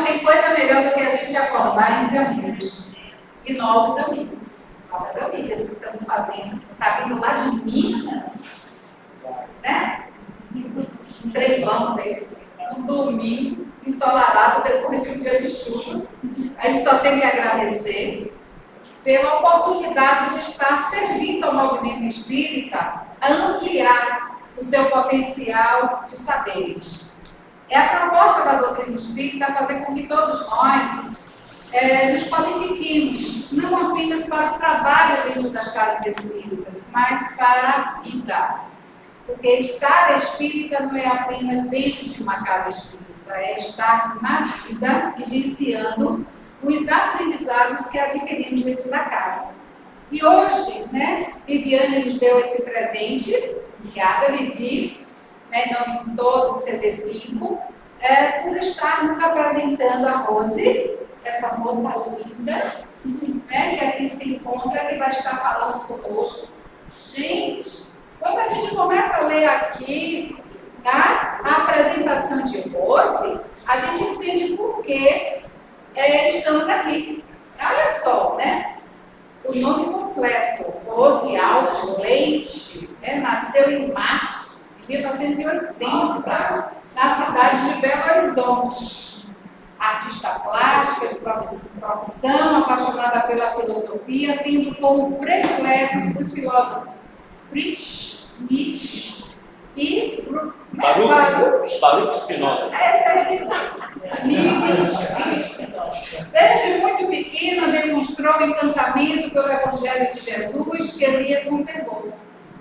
tem coisa melhor do que a gente acordar entre amigos. E novos amigos. Novas amigas que estamos fazendo. Está vindo lá de Minas, né? Um trevão desse. Um domingo ensolarado depois de um dia de chuva. A gente só tem que agradecer pela oportunidade de estar servindo ao movimento espírita a ampliar o seu potencial de saberes. É a proposta da doutrina espírita fazer com que todos nós nos qualifiquemos, não apenas para o trabalho dentro das casas espíritas, mas para a vida. Porque estar espírita não é apenas dentro de uma casa espírita, é estar na vida, vivenciando os aprendizados que adquirimos dentro da casa. E hoje, né, Viviane nos deu esse presente, obrigada, Vivi, né, em nome de todos o CD5, por estar nos apresentando a Rose, essa moça linda, né, que aqui se encontra, que vai estar falando conosco. Gente, quando a gente começa a ler aqui, tá, a apresentação de Rose, a gente entende por que estamos aqui. Olha só, né? O nome completo, Rose Alves Leite, né, nasceu em março de 1980, na cidade de Belo Horizonte. Artista plástica de profissão, apaixonada pela filosofia, tendo como prediletos os filósofos Friedrich Nietzsche e Baruch Spinoza. Desde muito pequena demonstrou encantamento pelo Evangelho de Jesus, que lia com fervor.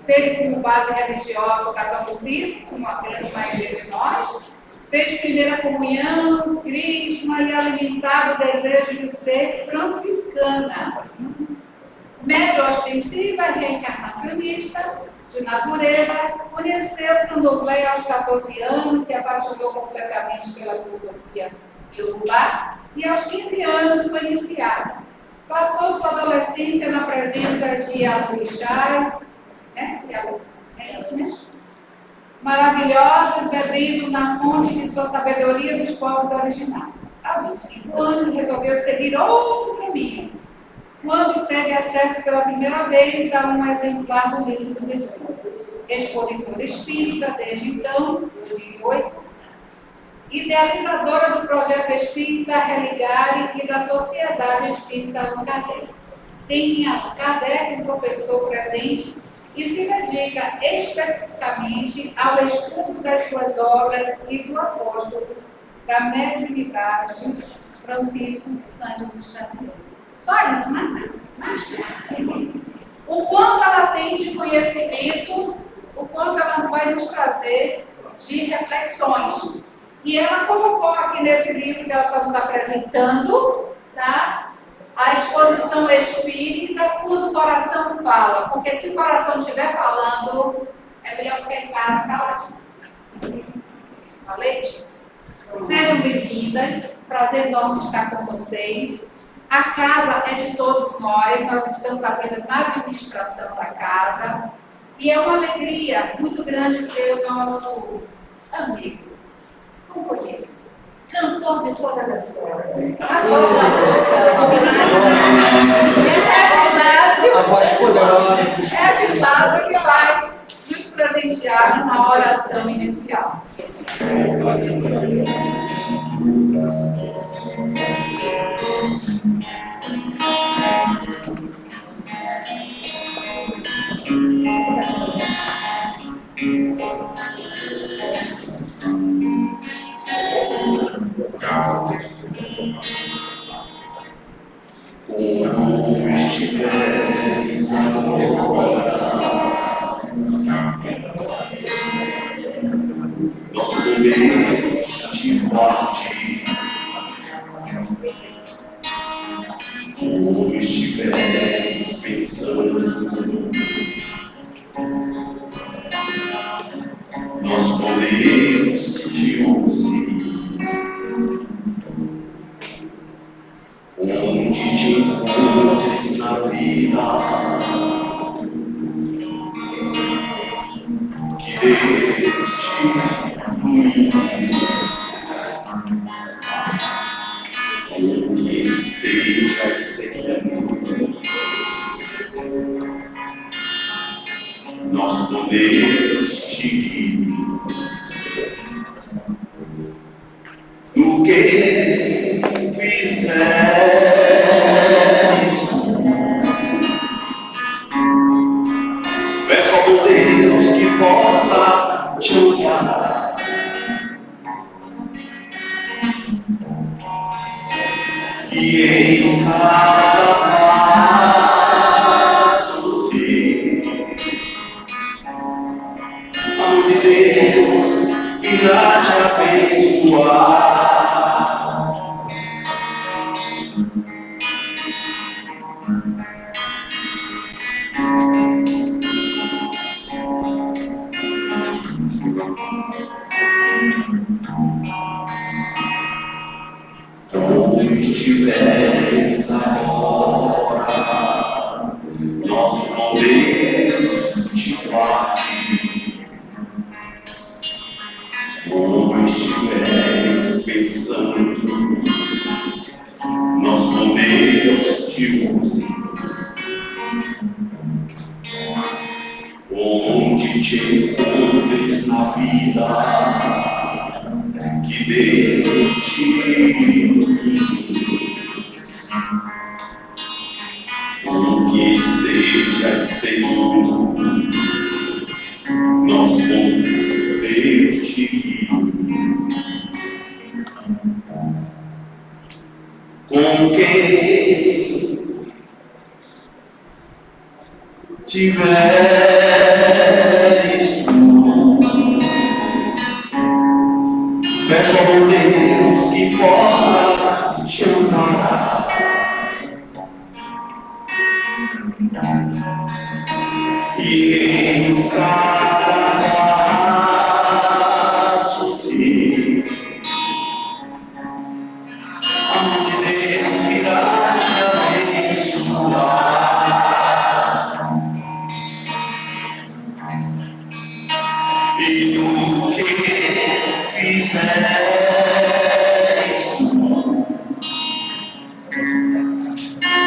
Teve como base religiosa o catolicismo, como a grande maioria de nós, fez primeira comunhão, crisma e alimentava o desejo de ser franciscana. Médio ostensiva, reencarnacionista, de natureza, conheceu Candomblé aos 14 anos, se apaixonou completamente pela filosofia iorubá e aos 15 anos foi iniciada. Passou sua adolescência na presença de orixás, né? É isso mesmo? Maravilhosas, bebendo na fonte de sua sabedoria dos povos originários. Aos 25 anos, resolveu seguir outro caminho, quando teve acesso pela primeira vez a um exemplar do Livro dos Espíritos. Expositora espírita desde então, 2008, idealizadora do projeto espírita Religare e da Sociedade Espírita Allan Kardec. Tem em Allan Kardec um professor presente e se dedica especificamente ao estudo das suas obras e do apóstolo da mediunidade Francisco Cândido Xavier. Só isso, mas nada. O quanto ela tem de conhecimento, o quanto ela vai nos trazer de reflexões. E ela colocou aqui nesse livro que ela está nos apresentando, tá? A exposição espírita quando o coração fala, porque se o coração estiver falando, é melhor ficar em casa caladinho. Falei disso. Sejam bem-vindas, prazer enorme estar com vocês. A casa é de todos nós estamos apenas na administração da casa. E é uma alegria muito grande ter o nosso amigo, companheiro, cantor de todas as horas, a voz da multidão. A voz poderosa. É de Lázaro que vai nos presentear na oração inicial. Como estiveres agora, nosso Deus te guarde. Como estiveres pensando, nosso Deus te use. Onde te encontres na vida, que Deus te ilumine. Nosso Deus te guie no que fizeres tu. Peço ao Deus que possa te amparar e em cada passo teu, a mão de Deus irá te abençoar. Onde estiveres agora, nosso bom Deus te guarde. Como estiveres pensando, nosso bom Deus te use. Onde te encontres na vida, que Deus te ilumine. O que estejas seguro, nosso bom Deus te guie. Com quem tiveres tu, peço ao Deus que possa te amparar e em cada passo teu, a mão de Deus irá te abençoar. E no que fizeres tu,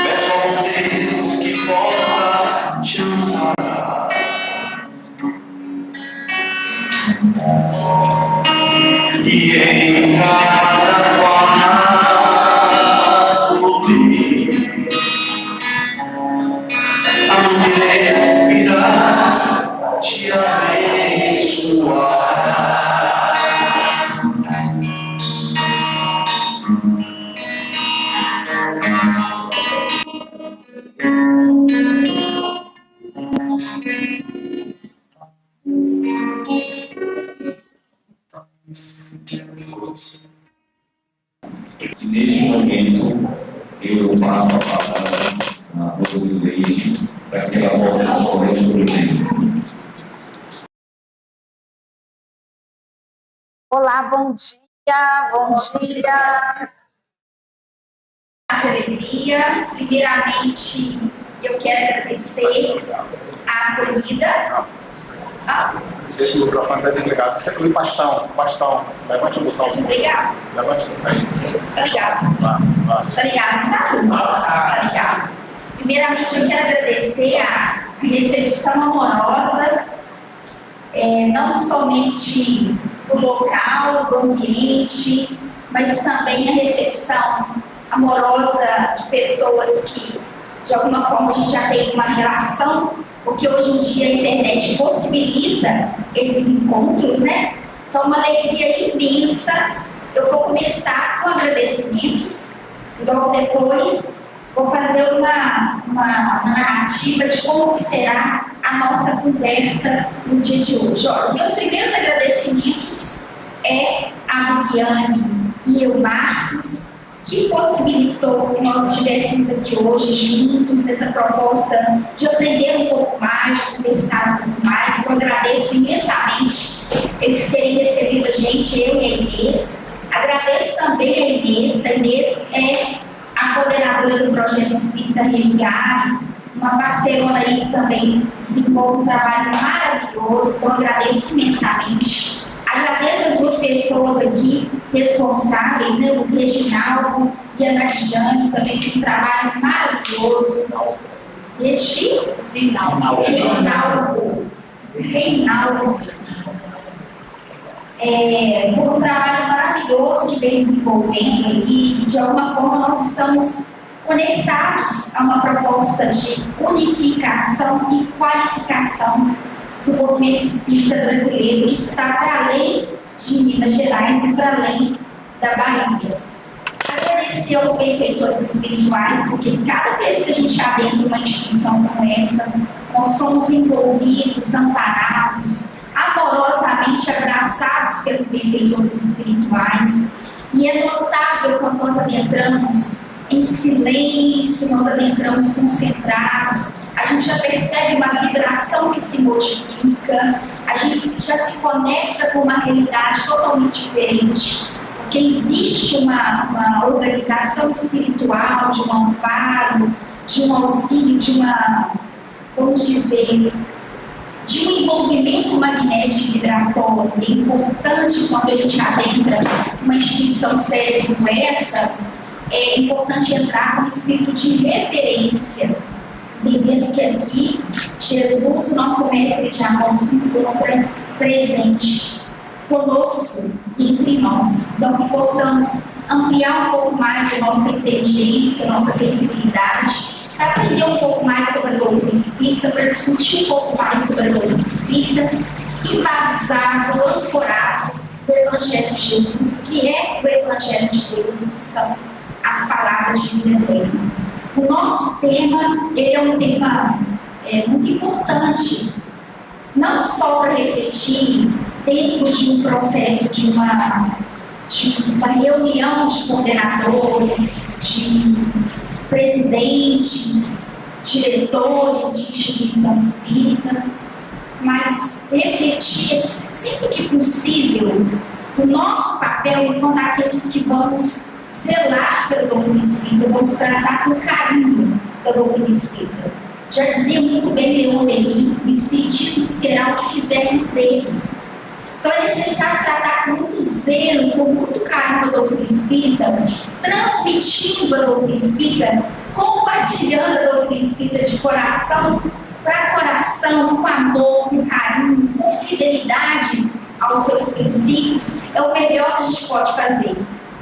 peço ao Deus que possa te amparar e em cada passo teu, a mão de Deus irá te abençoar. E neste momento, eu passo a palavra à Rose Leite para que ela possa nos corresponder. Olá, bom dia, bom dia. Alegria. Primeiramente, eu quero agradecer a acolhida. Esse microfone está desligado. Você tem bastão. Levante o botão. Desligado? Levante aí. Tá ligado? Vá. Tá ligado? Tá tudo. Tá ligado. Primeiramente, eu quero agradecer a recepção amorosa, não somente do local, do ambiente, mas também a recepção amorosa de pessoas que, de alguma forma, a gente já tem uma relação, porque hoje em dia a internet possibilita esses encontros, né? Então, uma alegria imensa. Eu vou começar com agradecimentos, e logo depois vou fazer uma narrativa de como será a nossa conversa no dia de hoje. Olha, meus primeiros agradecimentos é a Viviane e o Marcos, que possibilitou que nós estivéssemos aqui hoje juntos nessa proposta de aprender um pouco mais, de conversar um pouco mais. Então, agradeço imensamente eles terem recebido a gente, eu e a Inês. Agradeço também a Inês. A Inês é a coordenadora do Projeto Espírita Religar, uma parceirona aí que também desenvolve um trabalho maravilhoso. Então, agradeço imensamente. Agradeço as duas pessoas aqui responsáveis, né, o Reginaldo e a Natjane, também que um trabalho maravilhoso. Reinaldo. Reinaldo, por um trabalho maravilhoso que vem desenvolvendo e de alguma forma nós estamos conectados a uma proposta de unificação e qualificação do movimento espírita brasileiro que está para além de Minas Gerais e para além da Bahia. Agradecer aos benfeitores espirituais, porque cada vez que a gente adentra uma instituição como essa, nós somos envolvidos, amparados, amorosamente abraçados pelos benfeitores espirituais, e é notável quando nós adentramos em silêncio, nós adentramos concentrados, a gente já percebe uma vibração que se modifica, a gente já se conecta com uma realidade totalmente diferente, porque existe uma organização espiritual, de um amparo, de um auxílio, de uma, vamos dizer, de um envolvimento magnético e vibratório. É importante quando a gente adentra uma instituição séria como essa, é importante entrar com um espírito de reverência, entendendo que aqui Jesus, o nosso mestre de amor, se encontra presente conosco, entre nós. Então, que possamos ampliar um pouco mais a nossa inteligência, a nossa sensibilidade, para aprender um pouco mais sobre a doutrina espírita, para discutir um pouco mais sobre a doutrina espírita, embasado, ancorado no Evangelho de Jesus, que é o Evangelho de Deus, que são as palavras de vida eterna. O nosso tema, ele é um tema muito importante, não só para refletir dentro de um processo de uma reunião de coordenadores, de presidentes, diretores de instituição espírita, mas refletir sempre que possível o nosso papel enquanto aqueles que vamos zelar pela doutrina espírita, vamos tratar com carinho da doutrina espírita. Já dizia muito bem Leon Denis, o espiritismo será o que fizermos dele. Então é necessário tratar com muito zelo, com muito carinho a doutrina espírita, transmitindo a doutrina espírita, compartilhando a doutrina espírita de coração para coração, com amor, com carinho, com fidelidade aos seus princípios. É o melhor que a gente pode fazer.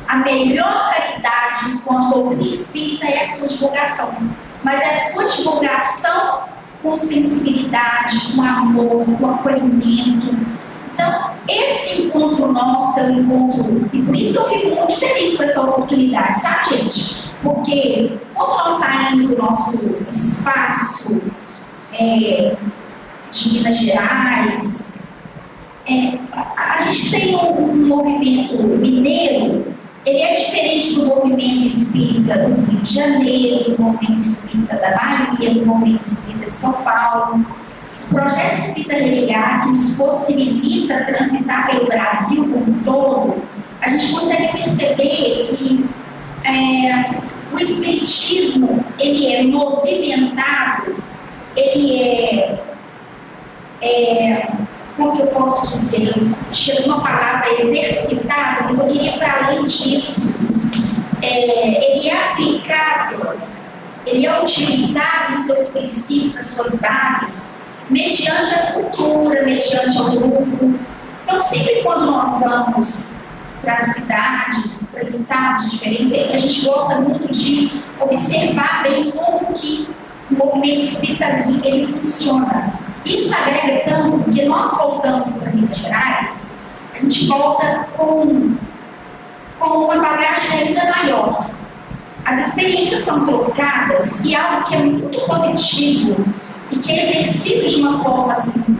A melhor caridade enquanto doutrina espírita é a sua divulgação. Mas é a sua divulgação com sensibilidade, com amor, com acolhimento. Então, esse encontro nosso é um encontro, e por isso que eu fico muito feliz com essa oportunidade, sabe, gente? Porque quando nós saímos do nosso espaço de Minas Gerais, a gente tem um movimento mineiro. Ele é diferente do movimento espírita do Rio de Janeiro, do movimento espírita da Bahia, do movimento espírita de São Paulo. O projeto Espírita Religar, que nos possibilita transitar pelo Brasil como um todo, a gente consegue perceber que o espiritismo, ele é movimentado, ele como que eu posso dizer? Chega uma palavra exercitado, mas eu queria para além disso. Ele é aplicado, ele é utilizado nos seus princípios, nas suas bases, mediante a cultura, mediante o grupo. Então, sempre quando nós vamos para cidades, para estados diferentes, a gente gosta muito de observar bem como que o movimento espírita ele funciona. Isso agrega tanto, porque nós voltamos para Minas Gerais, a gente volta com uma bagagem ainda maior. As experiências são trocadas e algo que é muito positivo e que é exercido de uma forma assim,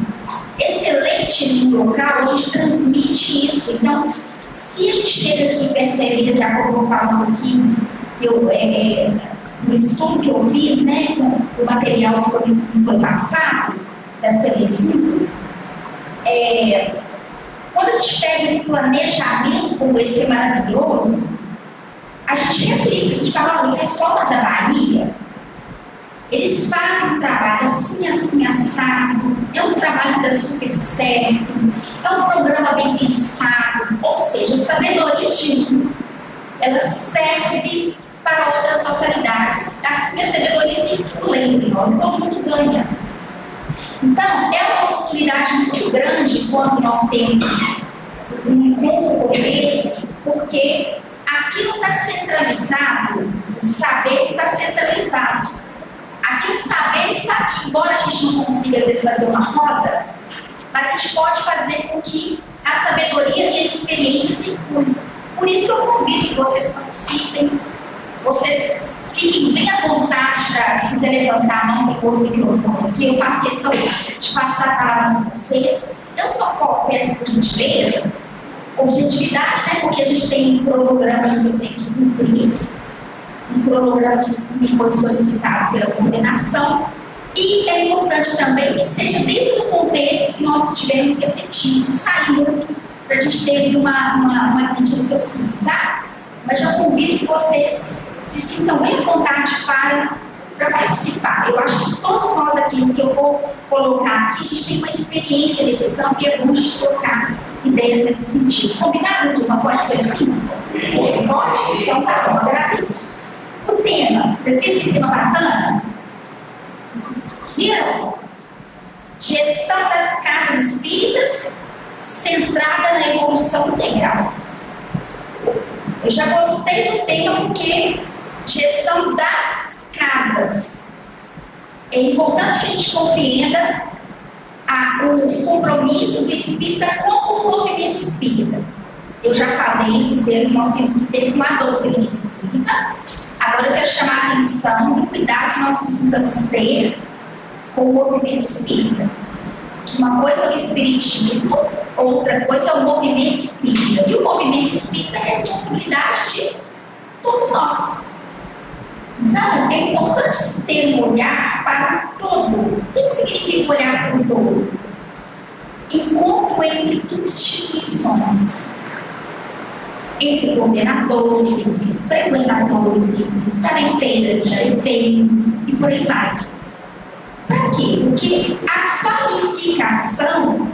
excelente no local, a gente transmite isso. Então, se a gente chega aqui e percebe, daqui a pouco eu vou falar um pouquinho, que o estudo que eu fiz, né, com o material que foi passado, da CB5, quando a gente pega um planejamento como esse que é maravilhoso, a gente replica, a gente fala, olha, o pessoal lá da Bahia, eles fazem um trabalho assim, assim, assado, é um trabalho que dá super certo, é um programa bem pensado, ou seja, a sabedoria de um, ela serve para outras localidades, assim a sabedoria circula entre nós, todo mundo ganha. Então, é uma oportunidade muito grande quando nós temos um encontro como esse, porque aqui não está centralizado, o saber está centralizado. Aqui o saber está aqui, embora a gente não consiga às vezes fazer uma roda, mas a gente pode fazer com que a sabedoria e a experiência circulem. Por isso eu convido que vocês participem, vocês fiquem bem à vontade para, se quiser levantar a mão depois do microfone aqui, eu faço questão de passar a palavra para vocês. Eu só peço por gentileza, objetividade, né? Porque a gente tem um cronograma que eu tenho que cumprir, um cronograma que foi solicitado pela coordenação, e é importante também que seja dentro do contexto que nós estivermos refletindo, sair muito, para a gente ter uma linha de raciocínio, tá? Mas eu convido que vocês se sintam bem à vontade para participar. Eu acho que todos nós aqui, o que eu vou colocar aqui, a gente tem uma experiência nesse campo e é bom a gente trocar ideias nesse sentido. Combinado, turma? Pode ser assim? Pode? Então tá bom, agradeço. O tema, vocês viram que tema bacana? Viram? Gestão das casas espíritas centrada na evolução integral. Eu já gostei do tema porque gestão das casas. É importante que a gente compreenda o compromisso do espírita com o movimento espírita. Eu já falei que nós temos que ter uma doutrina espírita. Agora eu quero chamar a atenção do cuidado que nós precisamos ter com o movimento espírita. Uma coisa é o espiritismo, outra coisa é o movimento espírita. E o movimento espírita é a responsabilidade de todos nós. Então, é importante ter um olhar para o todo. O que significa olhar para o todo? Encontro entre instituições, entre coordenadores, entre frequentadores, entre tarefeiras e tarefeiros, e por aí vai. Para quê? Porque a qualificação,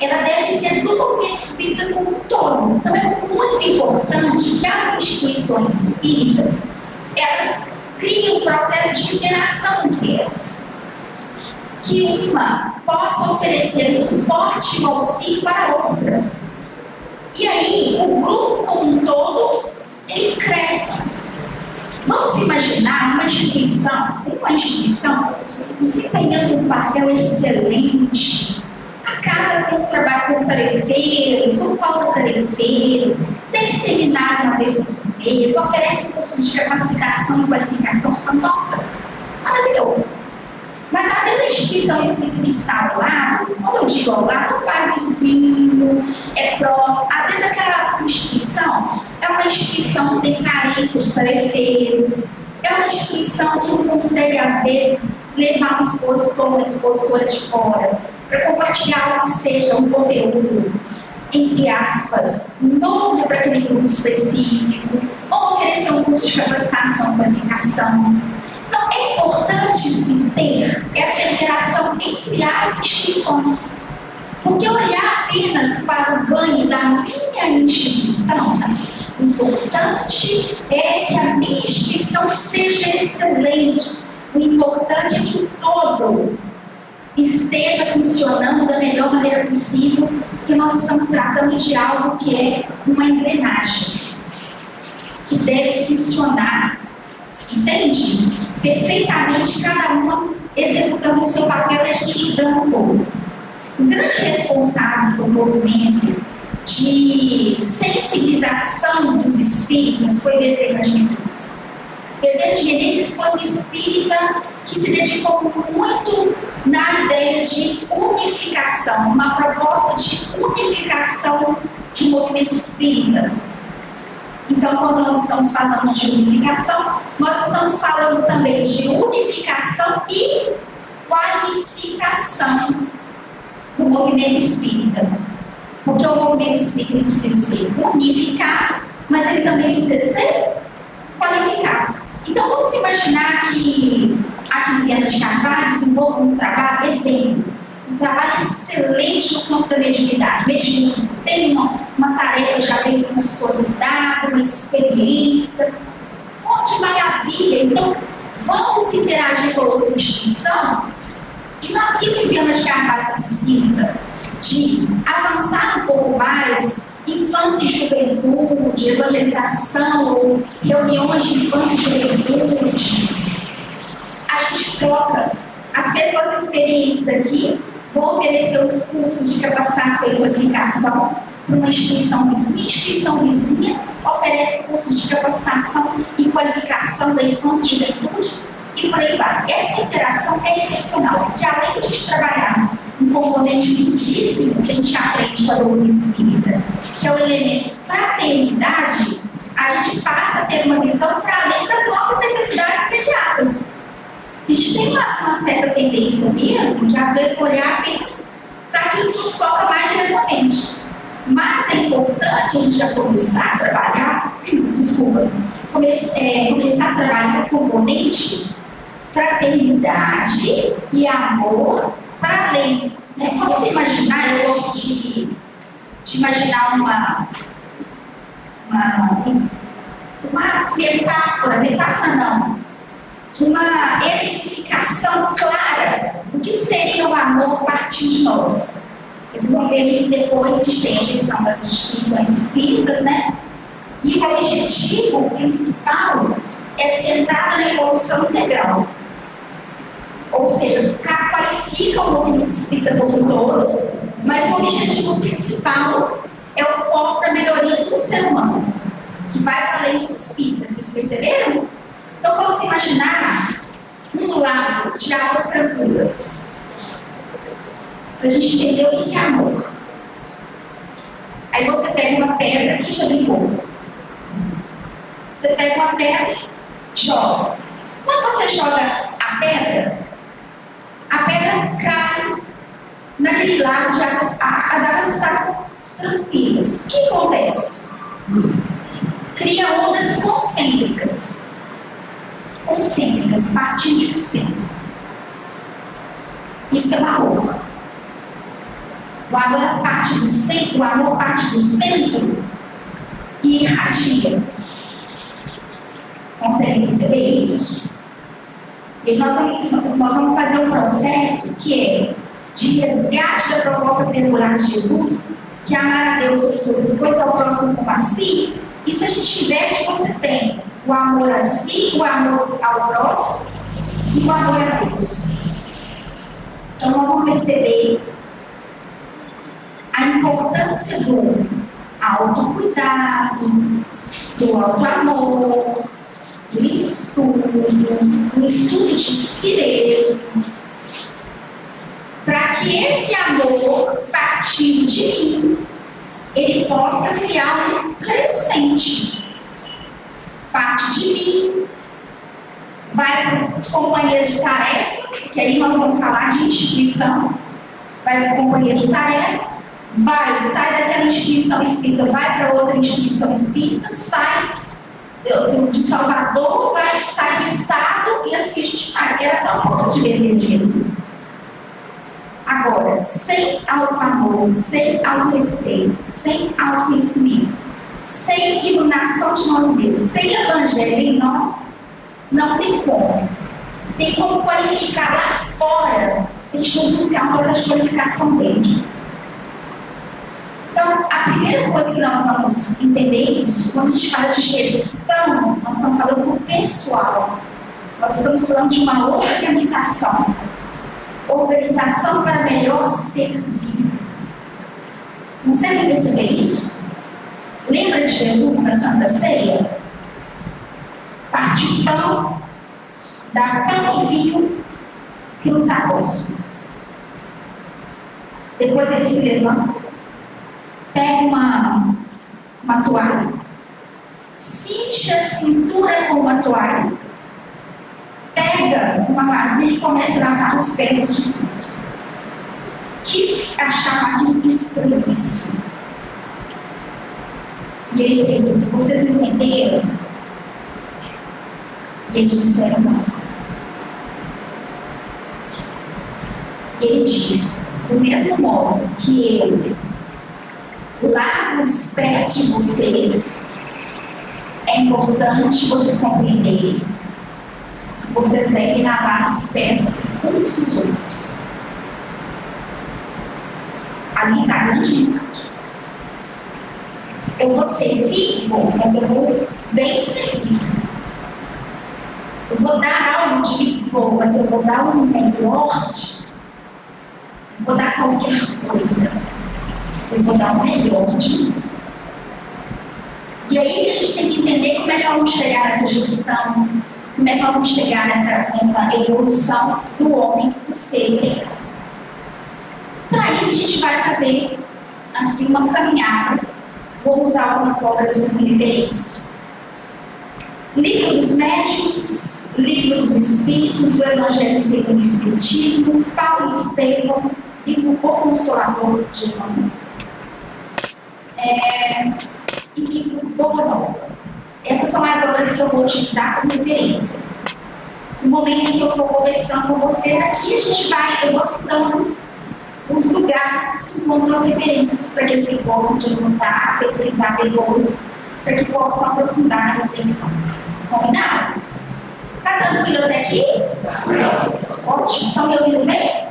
ela deve ser do movimento espírita como um todo. Então é muito importante que as instituições espíritas, elas criem um processo de interação entre elas. Que uma possa oferecer suporte e auxílio para a outra. E aí, o grupo como um todo, ele cresce. Vamos imaginar uma instituição desempenhando um papel excelente. A casa tem um trabalho com tarefeiros, não falta tarefeiro, tem seminário uma vez por mês, oferece cursos de capacitação e qualificação. Você fala, nossa, maravilhoso. Mas às vezes a instituição espírita está ao lado, quando eu digo ao lado, é pai vizinho, é próximo. Às vezes aquela instituição é uma instituição que tem carências de tarefeiros, é uma instituição que não consegue, às vezes, levar um expositor, uma expositora de fora, para compartilhar algo que seja um conteúdo, entre aspas, novo para aquele grupo específico, ou oferecer um curso de capacitação e qualificação. Então, é importante sim ter essa interação entre as instituições. Porque olhar apenas para o ganho da minha instituição, o importante é que a minha instituição seja excelente. O importante é que o todo esteja funcionando da melhor maneira possível, porque nós estamos tratando de algo que é uma engrenagem, que deve funcionar, entende? Perfeitamente, cada uma executando o seu papel e a gente ajudando o povo. O grande responsável do movimento de sensibilização dos espíritas foi Bezerra de Menezes. Bezerra de Menezes foi um espírita que se dedicou muito na ideia de unificação, uma proposta de unificação do movimento espírita. Então, quando nós estamos falando de unificação, nós estamos falando também de unificação e qualificação do movimento espírita. Porque o movimento espírita precisa ser unificado, mas ele também precisa ser qualificado. Então, vamos imaginar que aqui em Viana de Carvalho se envolve um trabalho, um trabalho excelente no campo da mediunidade. Mediunidade tem uma tarefa já bem consolidada, uma experiência. Oh, que maravilha! Então, vamos interagir com outra instituição E naquilo que Viana de Carvalho precisa de avançar um pouco mais, infância e juventude, evangelização, ou reuniões de infância e juventude, a gente troca. As pessoas experientes aqui vão oferecer os cursos de capacitação e qualificação para uma instituição vizinha. A instituição vizinha oferece cursos de capacitação e qualificação da infância e juventude e por aí vai. Essa interação é excepcional, porque além de a gente trabalhar um componente lindíssimo que a gente aprende com a doutrina espírita, que é o elemento fraternidade, a gente passa a ter uma visão para além das nossas necessidades imediatas. A gente tem uma certa tendência mesmo de, às vezes, olhar apenas para aquilo que nos toca mais diretamente. Mas é importante a gente já começar a trabalhar, começar a trabalhar o componente fraternidade e amor para além. Né? Como você imaginar, eu gosto de imaginar uma metáfora não, uma exemplificação clara do que seria o amor partir de nós. Vocês vão ver que depois a gente tem a gestão das instituições espíritas, né? E o objetivo principal é centrado na evolução integral. Ou seja, qualifica o movimento espírita como um todo, mas o objetivo principal é o foco da melhoria do ser humano, que vai para além dos espíritas. Vocês perceberam? Então vamos imaginar um lago de águas tranquilas. Para a gente entender o que é amor. Aí você pega uma pedra, quem já brincou? Você pega uma pedra e joga. Quando você joga a pedra cai naquele lago de águas, as águas estão tranquilas. O que acontece? Cria ondas concêntricas, partindo de um centro. Isso é o amor. O amor parte do centro e irradia. Consegue perceber isso? E nós vamos fazer um processo que é de resgate da proposta triangular de Jesus, que é amar a Deus sobre todas as coisas, ao próximo como a si. E se a gente inverte, você tem o amor a si, o amor ao próximo e o amor a Deus. Então nós vamos perceber a importância do autocuidado, do autoamor, do estudo de si mesmo, para que esse amor, partindo de mim, ele possa criar um crescente. Parte de mim, vai para o companheiro de tarefa, que aí nós vamos falar de instituição, vai para o companheiro de tarefa, sai daquela instituição espírita, vai para outra instituição espírita, sai de Salvador, sai do estado, e assim a gente vai. Era proposta de desenvolvimento. Agora, sem autoamor, sem autorrespeito, sem autoconhecimento, sem iluminação de nós mesmos, sem evangelho em nós, não tem como. Tem como qualificar lá fora, se a gente não buscar uma coisa de qualificação dentro. Então, a primeira coisa que nós vamos entender isso, quando a gente fala de gestão, nós estamos falando do pessoal. Nós estamos falando de uma organização. Organização para melhor servir. Consegue perceber isso? Lembra de Jesus na Santa Ceia? Parte o pão, dá pão e vinho para os apóstolos. Depois ele se levanta, pega uma toalha, cinge a cintura com uma toalha, pega uma vasilha e começa a lavar os pés dos discípulos, que achavam aquilo estranhíssimo. E ele pergunta: vocês entenderam? E eles disseram: não. E ele diz: do mesmo modo que eu lavo os pés de vocês, é importante vocês compreenderem. Vocês devem lavar os pés uns dos outros. Ali está a grande mensagem. Eu vou servir, vou, mas eu vou bem servir. Eu vou dar algo de mim, vou, mas eu vou dar um melhor de mim. Vou dar qualquer coisa. Eu vou dar o melhor de mim. E aí que a gente tem que entender como é que nós vamos chegar nessa gestão, como é que nós vamos chegar nessa evolução do homem, do ser integral. Para isso a gente vai fazer aqui uma caminhada. Vou usar algumas obras como referência. Livro dos Médiuns, Livro dos Espíritos, o Evangelho segundo o Espiritismo, Paulo Estevão, livro O Consolador de Emmanuel. E livro Boa Nova. Essas são as obras que eu vou utilizar como referência. No momento em que eu for conversando com vocês aqui, eu vou citando os lugares que se encontram as referências para que vocês possam anotar, pesquisar depois, para que possam aprofundar a reflexão. Combinado? Tá tranquilo até aqui? Ótimo. Estão me ouvindo bem?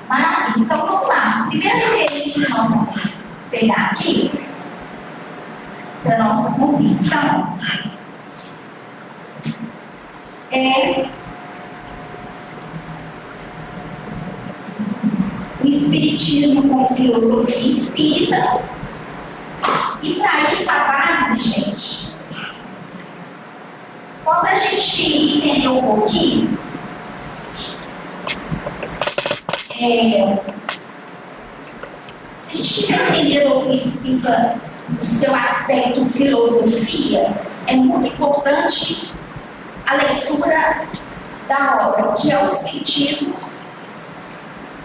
Maravilha. Então vamos lá. A primeira referência que nós vamos pegar aqui, para nossa compreensão, é o Espiritismo com filosofia espírita. E para isso a base, gente, só para a gente entender um pouquinho, se a gente quiser entender o que espírita no seu aspecto filosofia, é muito importante a leitura da obra, que é o Espiritismo,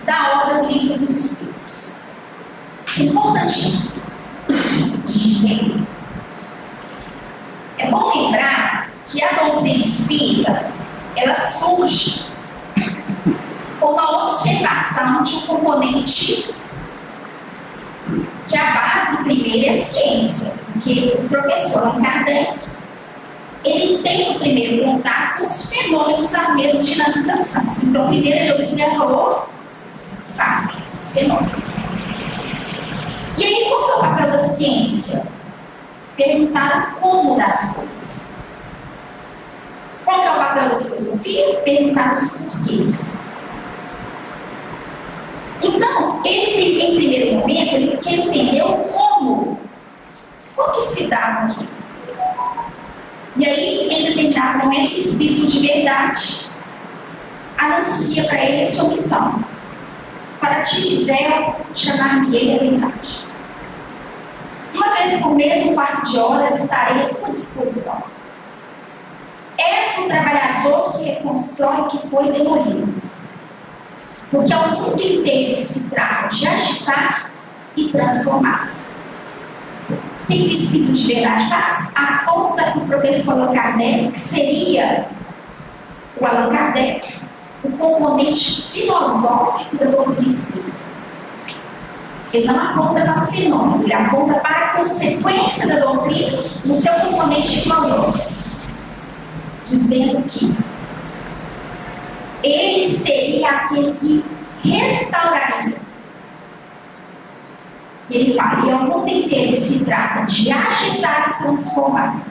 da obra do Livro dos Espíritos. É importantíssimo de entender. É bom lembrar que a doutrina espírita, ela surge com a observação de um componente que a base primeira é a ciência, porque o professor Allan Kardec, ele tem o primeiro contato com os fenômenos das mesas dinâmicas dançantes. Então, primeiro ele observou fato, fenômeno. E aí, qual que é o papel da ciência? Perguntar o como das coisas. Qual que é o papel da filosofia? Perguntar os porquês. Então, ele, em primeiro momento, ele quer entender o como que se dava aqui. E aí, em determinado momento, o Espírito de verdade anuncia para ele a sua missão. Para ti, véu, chamar-me-ei a verdade. Uma vez por mês, um quarto de horas, estarei à tua disposição. És o trabalhador que reconstrói o que foi demolido. Porque ao mundo inteiro se trata de agitar e transformar. O que o Espírito de verdade faz? Aponta para o professor Allan Kardec, que seria o Allan Kardec, o componente filosófico da doutrina espírita. Ele não aponta para o fenômeno, ele aponta para a consequência da doutrina no seu componente filosófico, dizendo que ele seria aquele que restauraria. E ele fala, e ao mundo inteiro se trata de agitar e transformar.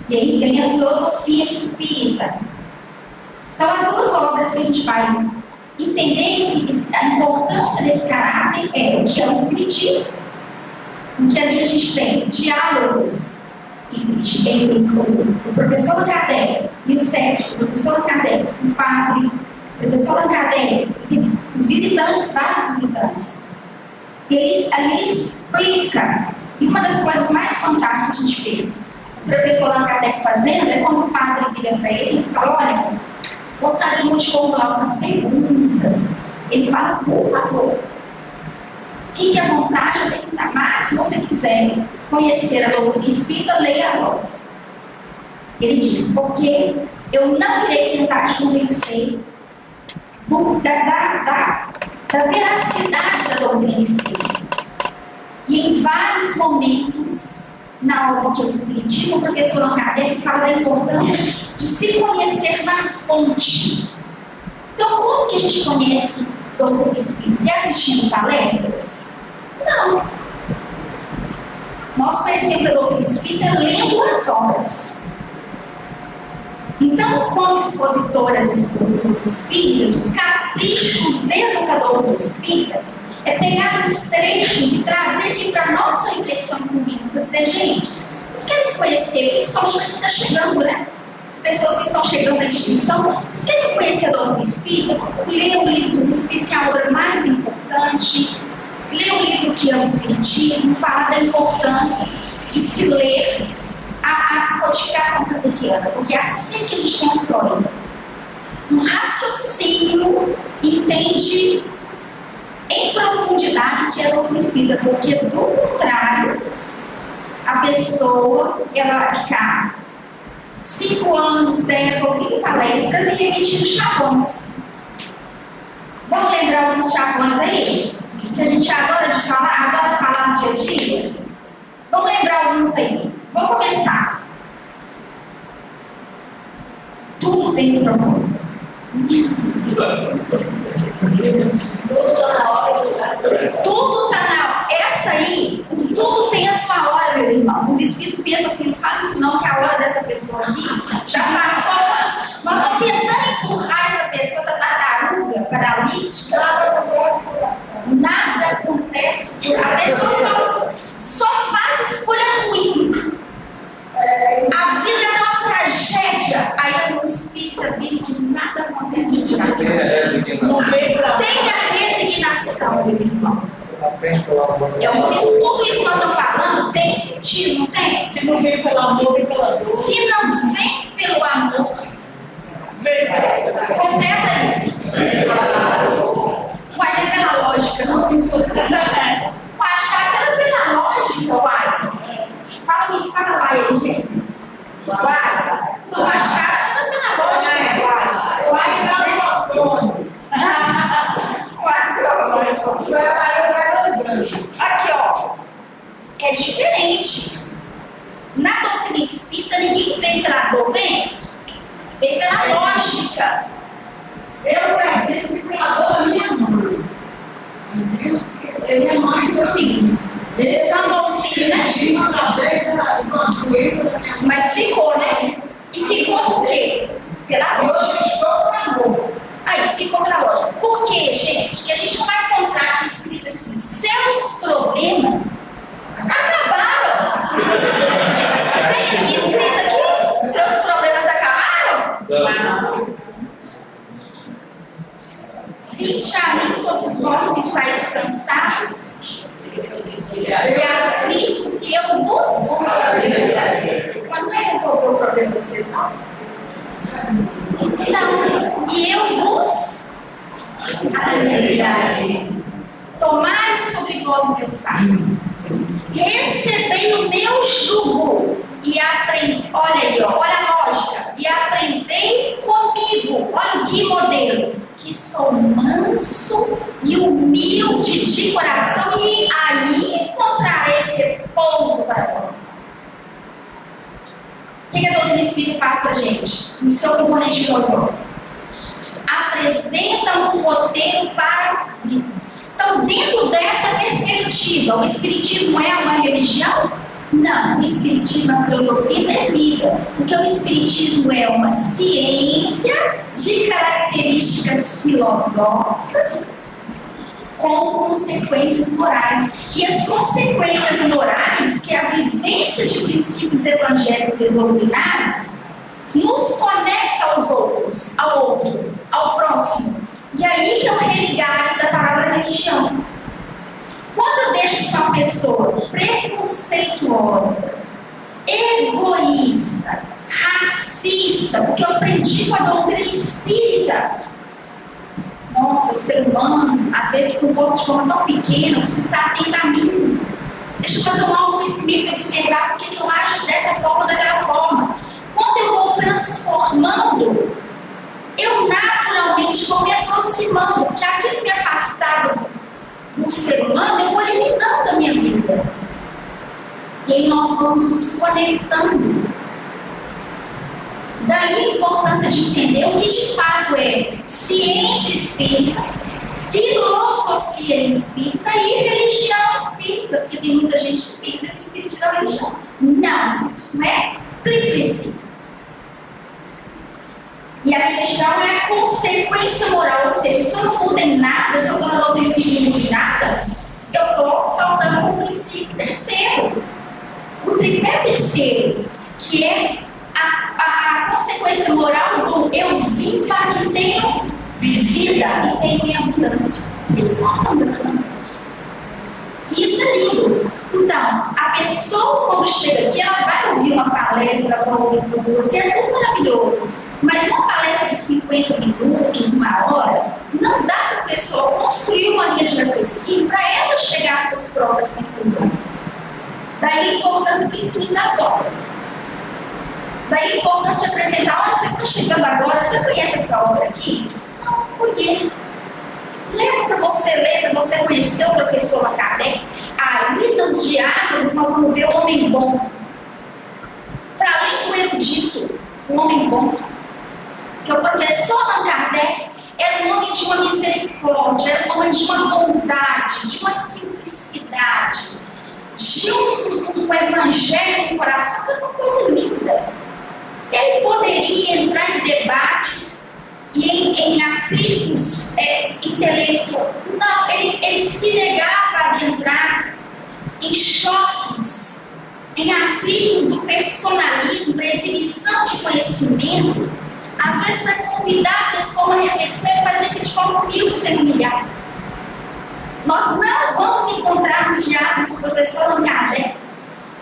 E aí vem a filosofia espírita. Então, as duas obras que a gente vai entender a importância desse caráter é o que é o Espiritismo, porque ali a gente tem diálogos entre o professor Allan Kardec e o cético, o professor Allan Kardec, o padre, o professor Allan Kardec, os visitantes, vários visitantes. Ele ali explica, e uma das coisas mais fantásticas que a gente vê o professor Allan Kardec fazendo é quando o padre vira para ele e fala, olha, gostaria de formular algumas perguntas. Ele fala, por favor, fique à vontade de perguntar, mas se você quiser conhecer a doutrina espírita, leia as obras. Ele diz, porque eu não irei tentar te convencer da veracidade da doutrina espírita. E em vários momentos, na obra que é o Espiritismo, o professor Allan Kardec fala da importância de se conhecer na fonte. Então, como que a gente conhece doutrina espírita e assistindo palestras? Não. Nós conhecemos a doutrina espírita lendo as obras. Então, como expositoras e expositores espíritas, o capricho, o zelo da doutrina espírita é pegar os trechos e trazer aqui para a nossa reflexão conjunta, dizer, gente, vocês querem conhecer, principalmente quem está chegando, né? As pessoas que estão chegando na instituição, vocês querem conhecer a doutrina espírita? Leia o livro dos Espíritos, que é a obra mais importante. Leia o livro que é o Espiritismo, fala da importância de se ler a codificação kardeciana, porque é assim que a gente constrói um raciocínio, entende em profundidade o que é a doutrina espírita, porque do contrário, a pessoa ela vai ficar 5 anos, 10, ouvindo palestras e repetindo chavões. Vamos lembrar alguns chavões aí? Que a gente adora falar no dia a dia? Vamos lembrar alguns aí. Vou começar. Tudo tem um propósito. Tudo está na hora. Essa aí, tudo tem a sua hora, meu irmão. Os espíritos pensam assim, não fala isso não, que a hora dessa pessoa aqui já passou. Nós estamos tentando empurrar essa pessoa, essa tartaruga paralítica. Nada acontece. A pessoa só faz escolha ruim. A vida é uma tragédia. Aí o espírita vira que nada acontece por aqui. Tem a resignação, meu irmão. Tudo isso que nós estamos falando tem sentido, não tem? Se não vem pelo amor, vem pelo amor. Se não vem pelo amor, Vem. completa aí. Uai, não é pela lógica, não. O achar que era pela lógica, uai. Fala lá aí, gente. Uai. O achar que era pela lógica, uai. Uai, não. Aqui, ó. É diferente. Na doutrina espírita, ninguém vem pela dor, vem pela lógica. Eu, por exemplo, fui pela dor da minha mãe. Minha mãe, assim, Buscando auxílio, né? Mas ficou, né? E ficou por quê? Pela lógica. Aí, ficou pela lógica. Por quê, gente? Que a gente não vai encontrar aqui escrito assim: seus problemas acabaram. Tem aqui escrito aqui: seus problemas acabaram? Não. Vinde a mim todos vós que estáis cansados e aflitos, e eu vos. Mas não é resolver o problema de vocês, não. Não. E eu vos aliviarei. Tomai sobre vós o meu fardo. Recebei o meu jugo e aprendei. Olha aí, ó, olha a lógica. E aprendei comigo. Olha que modelo. Que sou manso e humilde de coração, e aí encontrareis repouso para vocês. O que a doutrina espírita faz para a gente? No seu componente filosófico. Apresenta um roteiro para a vida. Então, dentro dessa perspectiva, o espiritismo é uma religião? Não, o espiritismo é uma filosofia de vida, porque o espiritismo é uma ciência de características filosóficas com consequências morais. E as consequências morais, que é a vivência de princípios evangélicos e doutrinários, nos conecta aos outros, ao outro, ao próximo. E aí que é o religar da palavra religião. Quando eu deixo ser uma pessoa preconceituosa, egoísta, racista, porque eu aprendi com a doutrina espírita. Nossa, o ser humano, às vezes, com um pouco de forma tão pequena, precisa estar atento a mim. Deixa eu fazer um autoconhecimento e observar por que eu acho dessa forma ou daquela forma. Quando eu vou transformando, eu naturalmente vou me aproximando, porque aquilo que me afastava do ser humano, eu vou eliminando da minha vida. E aí nós vamos nos conectando. Daí a importância de entender o que de fato é ciência espírita, filosofia espírita e religião espírita, porque tem muita gente que pensa que o espiritismo é religião. Não, o espiritismo é tríplice. E a religião é a consequência moral, ou seja, se eu não mudei nada, se eu estou na doutrina espírita e não mudei nada, eu estou faltando com o princípio terceiro. O tripé terceiro, que é a consequência moral do eu vim para que tenham vida e tenham em abundância. Isso nós estamos aqui. Isso é lindo. Então, a pessoa quando chega aqui, ela vai ouvir uma palestra, vai ouvir um curso, é tudo maravilhoso. Mas uma palestra de 50 minutos, uma hora, não dá para a pessoa construir uma linha de raciocínio para ela chegar às suas próprias conclusões. Daí a importância do estudo das obras. Daí a importância de apresentar, olha, você está chegando agora, você conhece essa obra aqui? Não, conheço. Leva para você ler, para você conhecer o professor Allan Kardec. Aí nos diálogos nós vamos ver o homem bom. Para além do erudito, o homem bom. Porque o professor Allan Kardec era um homem de uma misericórdia, era um homem de uma bondade, de uma simplicidade, de um evangelho no coração, que era uma coisa linda. Ele poderia entrar em debates e em atritos intelectuais. Não, ele se negava a entrar em choques, em atritos do personalismo, para exibição de conhecimento, às vezes para convidar a pessoa a uma reflexão e fazer que de forma humilde sem humilhar. Nós não vamos encontrar nos diálogos do professor Allan Kardec,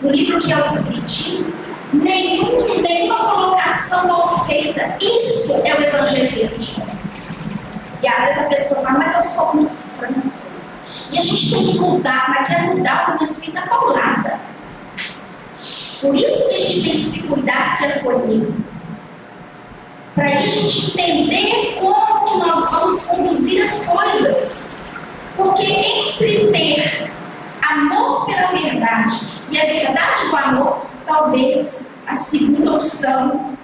no livro que é o Espiritismo, nenhuma colocação mal feita. Isso é o Evangelho dentro de nós. E às vezes a pessoa fala, mas eu sou muito franco. E a gente tem que mudar, mas quer mudar o conhecimento da paulada. Por isso que a gente tem que se cuidar, se acolher. Para aí a gente entender como que nós vamos conduzir as coisas. Porque entre ter amor pela verdade e a verdade do amor, talvez a segunda opção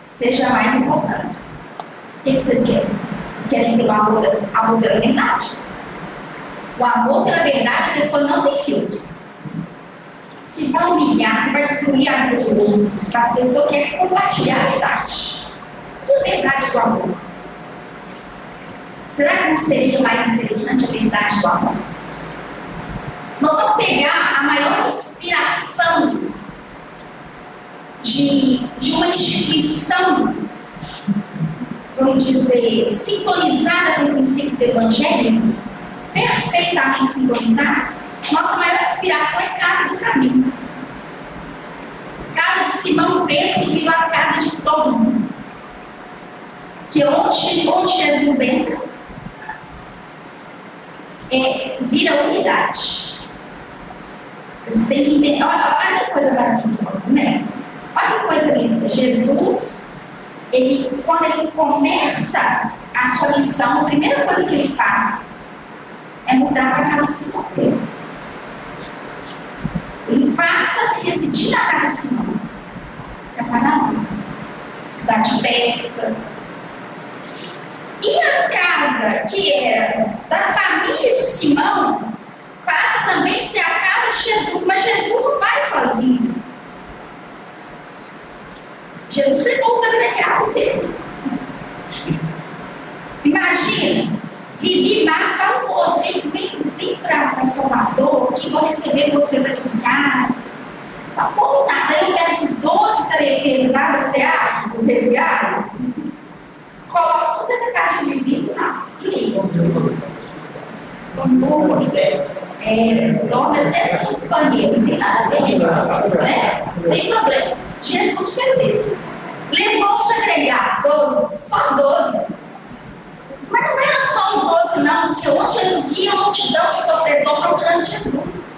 seja mais importante. O que vocês querem? Vocês querem ter o amor pela verdade? O amor pela verdade, a pessoa não tem filtro. Se vai humilhar, se vai destruir a vida do outro, se a pessoa quer compartilhar a verdade. Tudo é verdade do amor. Será que não seria mais interessante a verdade do amor? Nós vamos pegar a maior inspiração de uma instituição, vamos dizer, sintonizada com princípios evangélicos, perfeitamente sintonizada. Nossa maior inspiração é Casa do Caminho. Casa de Simão Pedro, que virou a casa de todo mundo. Que onde Jesus entra, vira unidade. Você tem que entender. Olha que coisa maravilhosa, né? Olha que coisa linda. Jesus, quando ele começa a sua missão, a primeira coisa que ele faz é mudar para a casa de Simão Pedro. Ele passa a residir na casa de Simão. Cafarnaum, cidade de pesca. E a casa que era da família de Simão passa também a ser a casa de Jesus, mas Jesus não faz sozinho. Jesus levou os agregados dele. Imagina, Vivi e Marcos falam, moço, vem para Salvador, que vou receber vocês aqui em casa. Fala, como nada, eu pego os 12 tarefeiros lá da SEAC, do Religado, coloco tudo na caixa de vidro lá, desliga. Dorme até no banheiro, não tem nada a ver, né? Não tem problema. Jesus fez isso. Levou os agregados, 12, só 12. Mas não era só os 12, não, porque onde Jesus ia, a multidão de sofredor procurando Jesus.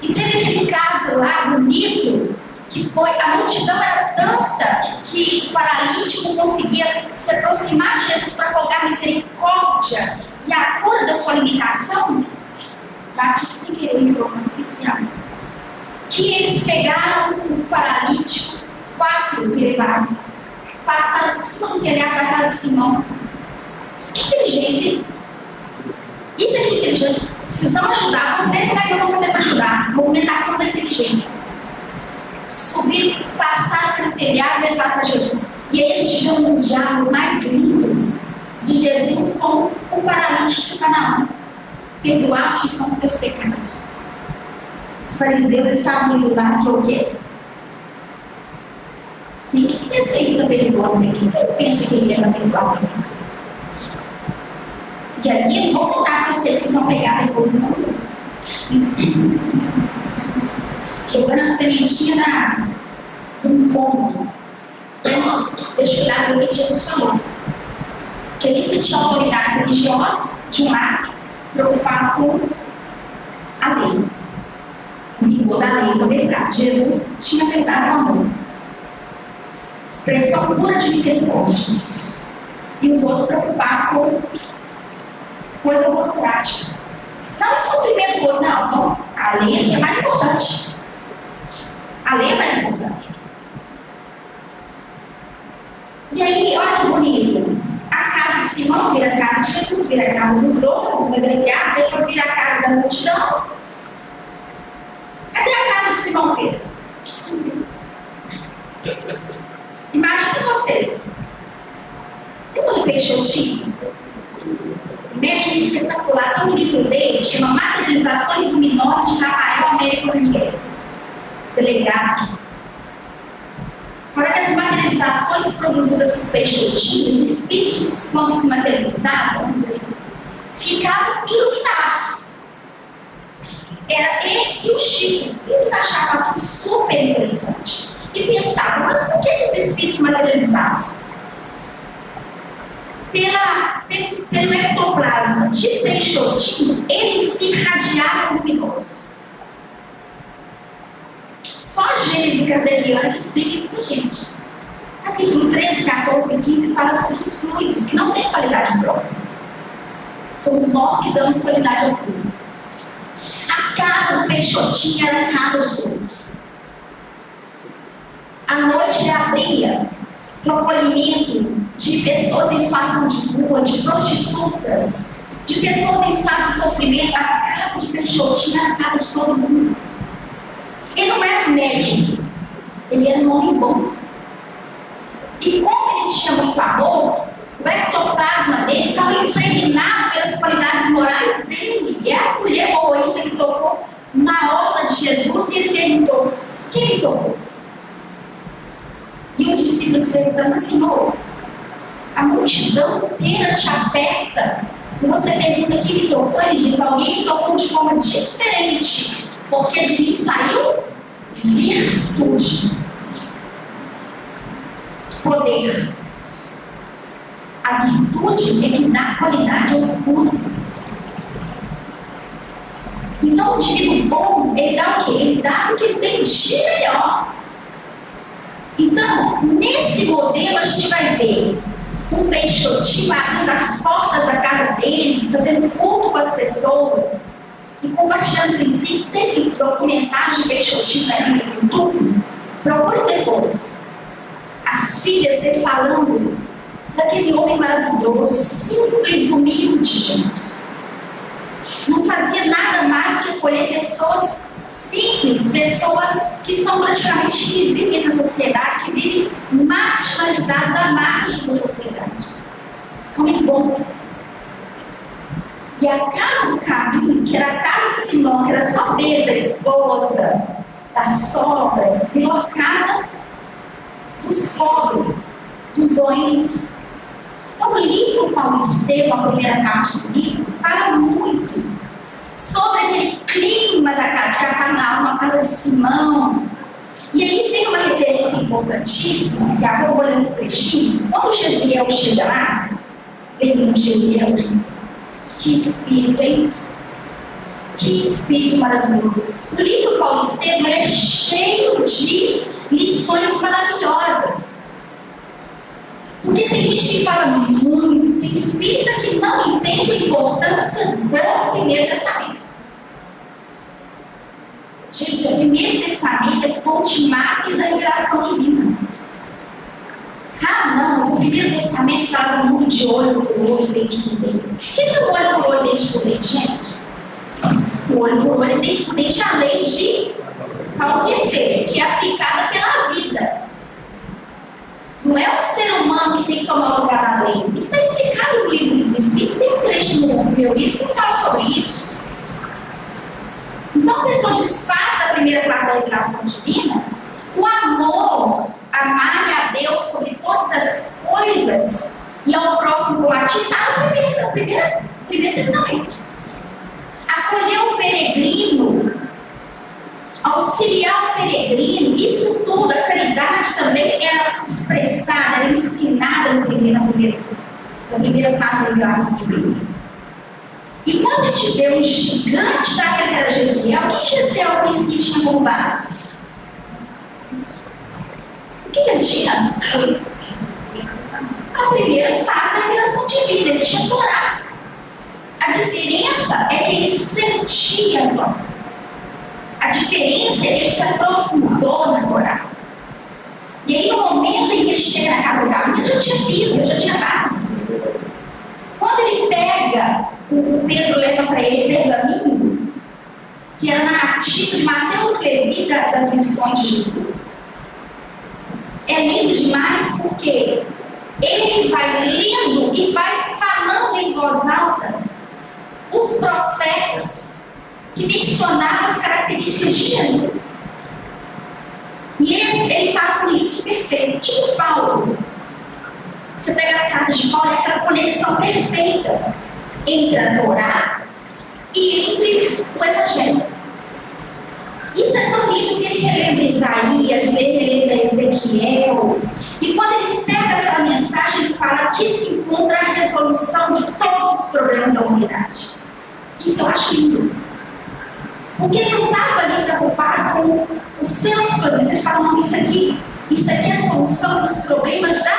E teve aquele caso lá, bonito, que foi, a multidão era tanta que o paralítico não conseguia se aproximar de Jesus para rogar misericórdia e a cura da sua limitação. Bati sem querer o microfone, esqueci. Que eles pegaram o paralítico, 4 que levaram, passaram por cima do telhado da casa de Simão. Que inteligência, hein? Isso é inteligente. Precisamos ajudar. Vamos ver como é que nós vamos fazer para ajudar. Movimentação da inteligência. Subir, passar pelo telhado e levar para Jesus. E aí a gente vê um dos diálogos mais lindos de Jesus com o paralítico de Canaã. Perdoaste são os teus pecados. Os fariseus estavam indo lá e falaram o quê? Quem que pensa que está perdoando aqui? Quem pensa que ele está perdoando aqui? E aí eu vou contar para vocês vão pegar depois e vão ver. Jogando a sementinha num cômodo. Deixa eu olhar o que Jesus falou. Que ele se tinha autoridades religiosas, de um lado, preocupado com a lei. O rigor da lei, da verdade. Jesus tinha a verdade no amor. Expressão pura de misericórdia. E os outros preocupados com coisa burocrática. Não o sofrimento todo, não. Vamos. A lei aqui é mais importante. A lei é mais importante. E aí, olha que bonito. A casa de Simão vira a casa de Jesus, vira a casa dos donos, dos agregados, depois vira a casa da multidão. Cadê a casa de Simão Pedro? Imagina vocês. Tem um Peixotinho? Médico espetacular, tem um livro dele, chama Materializações Luminosas de Rafael Américo Ranieri. Delegado. Fora das materializações produzidas por Peixotinho, os espíritos, quando se materializavam, ficavam iluminados. Era ele e o Chico. Eles achavam aquilo super interessante. E pensavam, mas por que os espíritos materializados? Pelo ectoplasma de Peixotinho, eles se irradiavam luminosos. Só a Gênese Kardeciana que explica isso pra gente. Capítulo 13, 14 e 15 fala sobre os fluidos, que não têm qualidade própria. Somos nós que damos qualidade ao fluido. A casa do Peixotinho era a casa de Deus. À noite ele abria para o acolhimento de pessoas em situação de rua, de prostitutas, de pessoas em estado de sofrimento. A casa de Peixotinho era a casa de todo mundo. Ele não era médico, ele era um homem bom. E como ele tinha muito amor, o ectoplasma dele estava impregnado pelas qualidades morais dele. E a mulher boa, isso ele tocou na orla de Jesus e ele perguntou: quem ele tocou? E os discípulos perguntando: Senhor, a multidão inteira te aperta e você pergunta quem me tocou? Ele diz: alguém me tocou de forma diferente, porque de mim saiu virtude, poder. A virtude é que dá qualidade ao fruto. Então o indivíduo bom, ele dá o quê? Ele dá o que ele tem de melhor. Então, nesse modelo a gente vai ver um Peixotinho abrindo as portas da casa dele, fazendo culto com as pessoas e compartilhando princípios. Tem documentários de Peixotinho aí no YouTube. Procure depois. As filhas dele falando daquele homem maravilhoso, simples, humilde, gente. Não fazia nada mais do que acolher pessoas simples, pessoas que são praticamente invisíveis na sociedade, que vivem marginalizados à margem da sociedade. Homem bom. E a casa do caminho, que era a casa de Simão, que era só dele, da esposa, da sogra, virou a casa dos pobres, dos doentes. Então, o livro Paulo Estevam, a primeira parte do livro, fala muito sobre aquele clima da casa de Cafarnaum, a casa de Simão. E aí vem uma referência importantíssima, que agora eu vou ler os trechinhos. Quando o Gesiel chega lá, vem o Gesiel, que espírito, hein? Que espírito maravilhoso. O livro Paulo Estevam é cheio de lições maravilhosas. Porque tem gente que fala muito, tem espírita que não entende a importância do Primeiro Testamento. Gente, o Primeiro Testamento é fonte máquina da revelação divina. Ah, não, mas o Primeiro Testamento falava muito de olho por olho, dente por dente. O que é o olho por olho, dente por dente, gente? O olho por olho, dente por dente é a lei de causa e efeito, que é aplicada pela vida. Não é o ser humano que tem que tomar o lugar da lei. Isso está explicado no livro dos Espíritos. Tem um trecho no meu livro que fala sobre isso. Então a pessoa desfaz da primeira parte da revelação divina o amor, amar a Deus sobre todas as coisas e ao próximo como a ti, está no primeiro testamento. Acolher o peregrino, auxiliar o peregrino, isso tudo, a caridade também era expressada, era ensinada na primeira fase da revelação divina. E quando a gente vê um gigante daquele que era Jezreel, o que Jezreel ao princípio tinha como base? O que ele tinha? A primeira fase da revelação divina, ele tinha Torá. A diferença é que ele sentia a Torá. A diferença é que ele se aprofundou na Torá. E aí, no momento em que ele chega na casa do Gabriel, já tinha piso, já tinha base. Quando ele pega, o Pedro leva para ele pergaminho, que era narrativo de Mateus Levi das lições de Jesus. É lindo demais porque ele vai lendo e vai falando em voz alta os profetas que mencionavam as características de Jesus. E ele faz um link perfeito, tipo Paulo. Você pega as cartas de Paulo, é aquela conexão perfeita entre a Torá e entre o Evangelho. Isso é tão lindo que ele relembra Isaías, ele relembra Ezequiel. E quando ele pega aquela mensagem, ele fala que se encontra a resolução de todos os problemas da humanidade. Isso eu acho lindo. Porque ele não estava ali preocupado com os seus problemas. Ele fala, não, isso aqui é a solução dos problemas da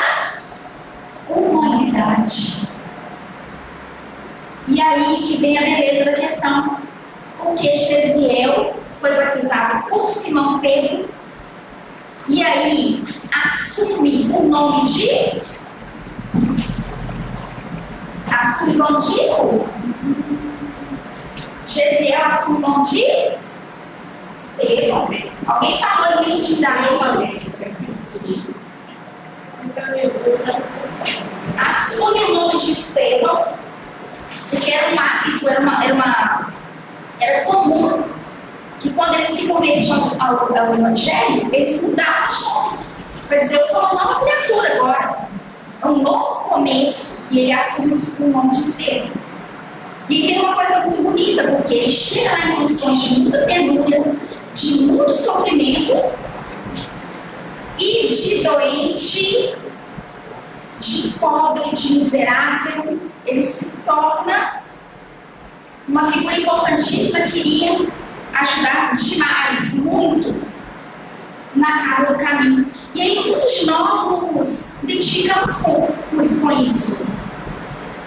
humanidade. E aí que vem a beleza da questão. Porque Jezreel foi batizado por Simão Pedro e aí assume o nome de Jezreel assume o nome de Estevão. Alguém falou nitidamente? Assume o nome de Estevão, porque era um hábito, era comum que quando eles se convertiam ao Evangelho, eles mudavam de nome. Para dizer, eu sou uma nova criatura agora. É um novo começo. E ele assume o nome de Estevão. E vem uma coisa muito bonita, porque ele chega lá em condições de muita penúria, de muito sofrimento, e de doente, de pobre, de miserável. Ele se torna uma figura importantíssima que iria ajudar demais, muito, na casa do caminho. E aí muitos de nós nos identificamos com isso.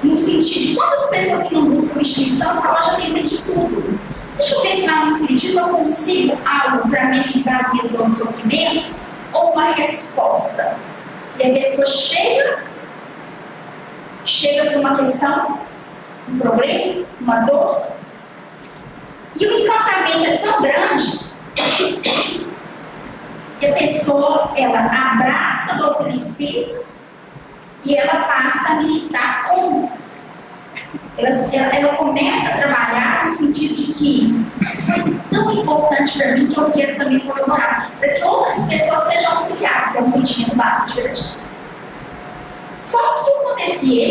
No sentido de quantas pessoas que não buscam instituição falam, já tem de tudo. Deixa eu ver se lá no Espiritismo eu consigo algo para amenizar as minhas dores e sofrimentos, ou uma resposta. E a pessoa chega com uma questão, um problema, uma dor, e o encantamento é tão grande que a pessoa, ela abraça a doutrina espírita e ela passa a militar com. Ela começa a trabalhar no sentido de que isso foi tão importante para mim que eu quero também colaborar, para que outras pessoas sejam auxiliadas. É um sentimento básico de verdade. Só que o que acontecia?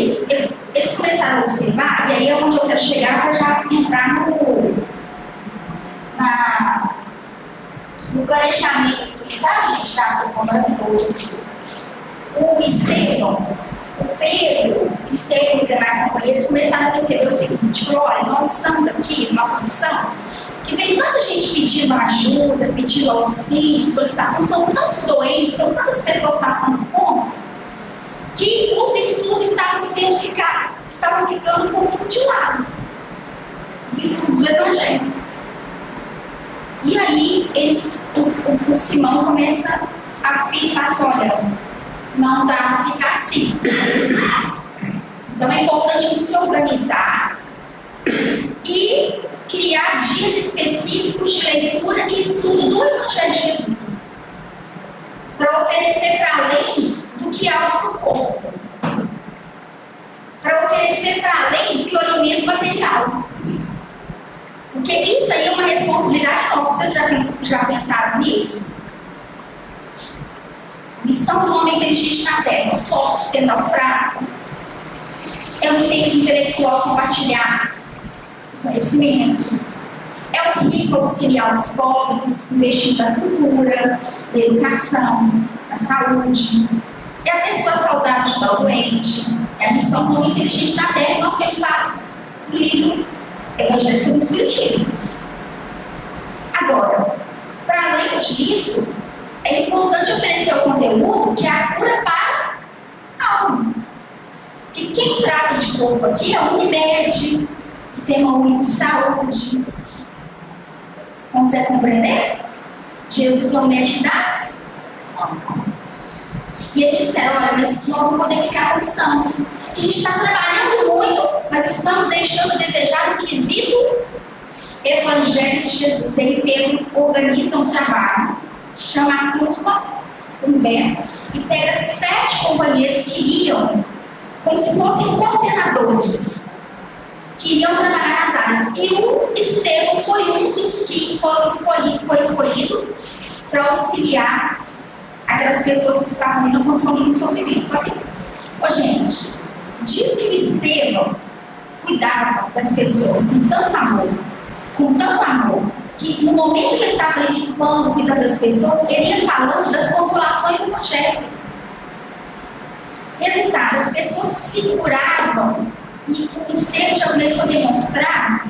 Eles começaram a observar, e aí é onde eu quero chegar para já entrar no planejamento aqui, sabe, gente? Tá maravilhoso aqui. O Estevão, o Pedro, Estevão e os demais companheiros começaram a perceber o seguinte: falou, olha, nós estamos aqui numa condição que vem tanta gente pedindo ajuda, pedindo auxílio, solicitação, são tantos doentes, são tantas pessoas passando fome, que os estudos estavam ficando um pouco de lado. Os estudos do Evangelho. E aí, o Simão começa a pensar assim, olha, não dá para ficar assim. Então é importante a gente se organizar e criar dias específicos de leitura e estudo do Evangelho de Jesus, para oferecer para além do que há no corpo, para oferecer para além do que o alimento material. Porque isso aí é uma responsabilidade nossa. Vocês já pensaram nisso? Missão do homem inteligente na Terra: forte sustenta o fraco, é um tempo intelectual compartilhar conhecimento, é o rico auxiliar os pobres, investir na cultura, na educação, na saúde, é a pessoa saudável da doente, é a missão do homem inteligente na Terra. Nós temos lá no livro Evangelho segundo o Espiritismo. Agora, para além disso, é importante oferecer o conteúdo que é a cura para a alma. Porque quem trata de corpo aqui é o Unimed, Sistema Único de Saúde. Consegue compreender? Jesus é o médico das almas. E eles disseram: olha, mas nós não podemos ficar como estamos. Porque a gente está trabalhando muito, mas estamos deixando a desejar no quesito Evangelho de Jesus. Aí Pedro organiza um trabalho, chama a turma, conversa, e pega 7 companheiros que iriam, como se fossem coordenadores, que iriam trabalhar nas áreas. E o Estevão foi um dos que foi escolhido para auxiliar aquelas pessoas que estavam em uma condição de muito sofrimento. Só que, gente, diz que o Estevão cuidava das pessoas com tanto amor, que no momento que ele estava limpando, cuidando das pessoas, ele ia falando das consolações evangélicas. Resultado, as pessoas se curavam, e o Estevão já começou a demonstrar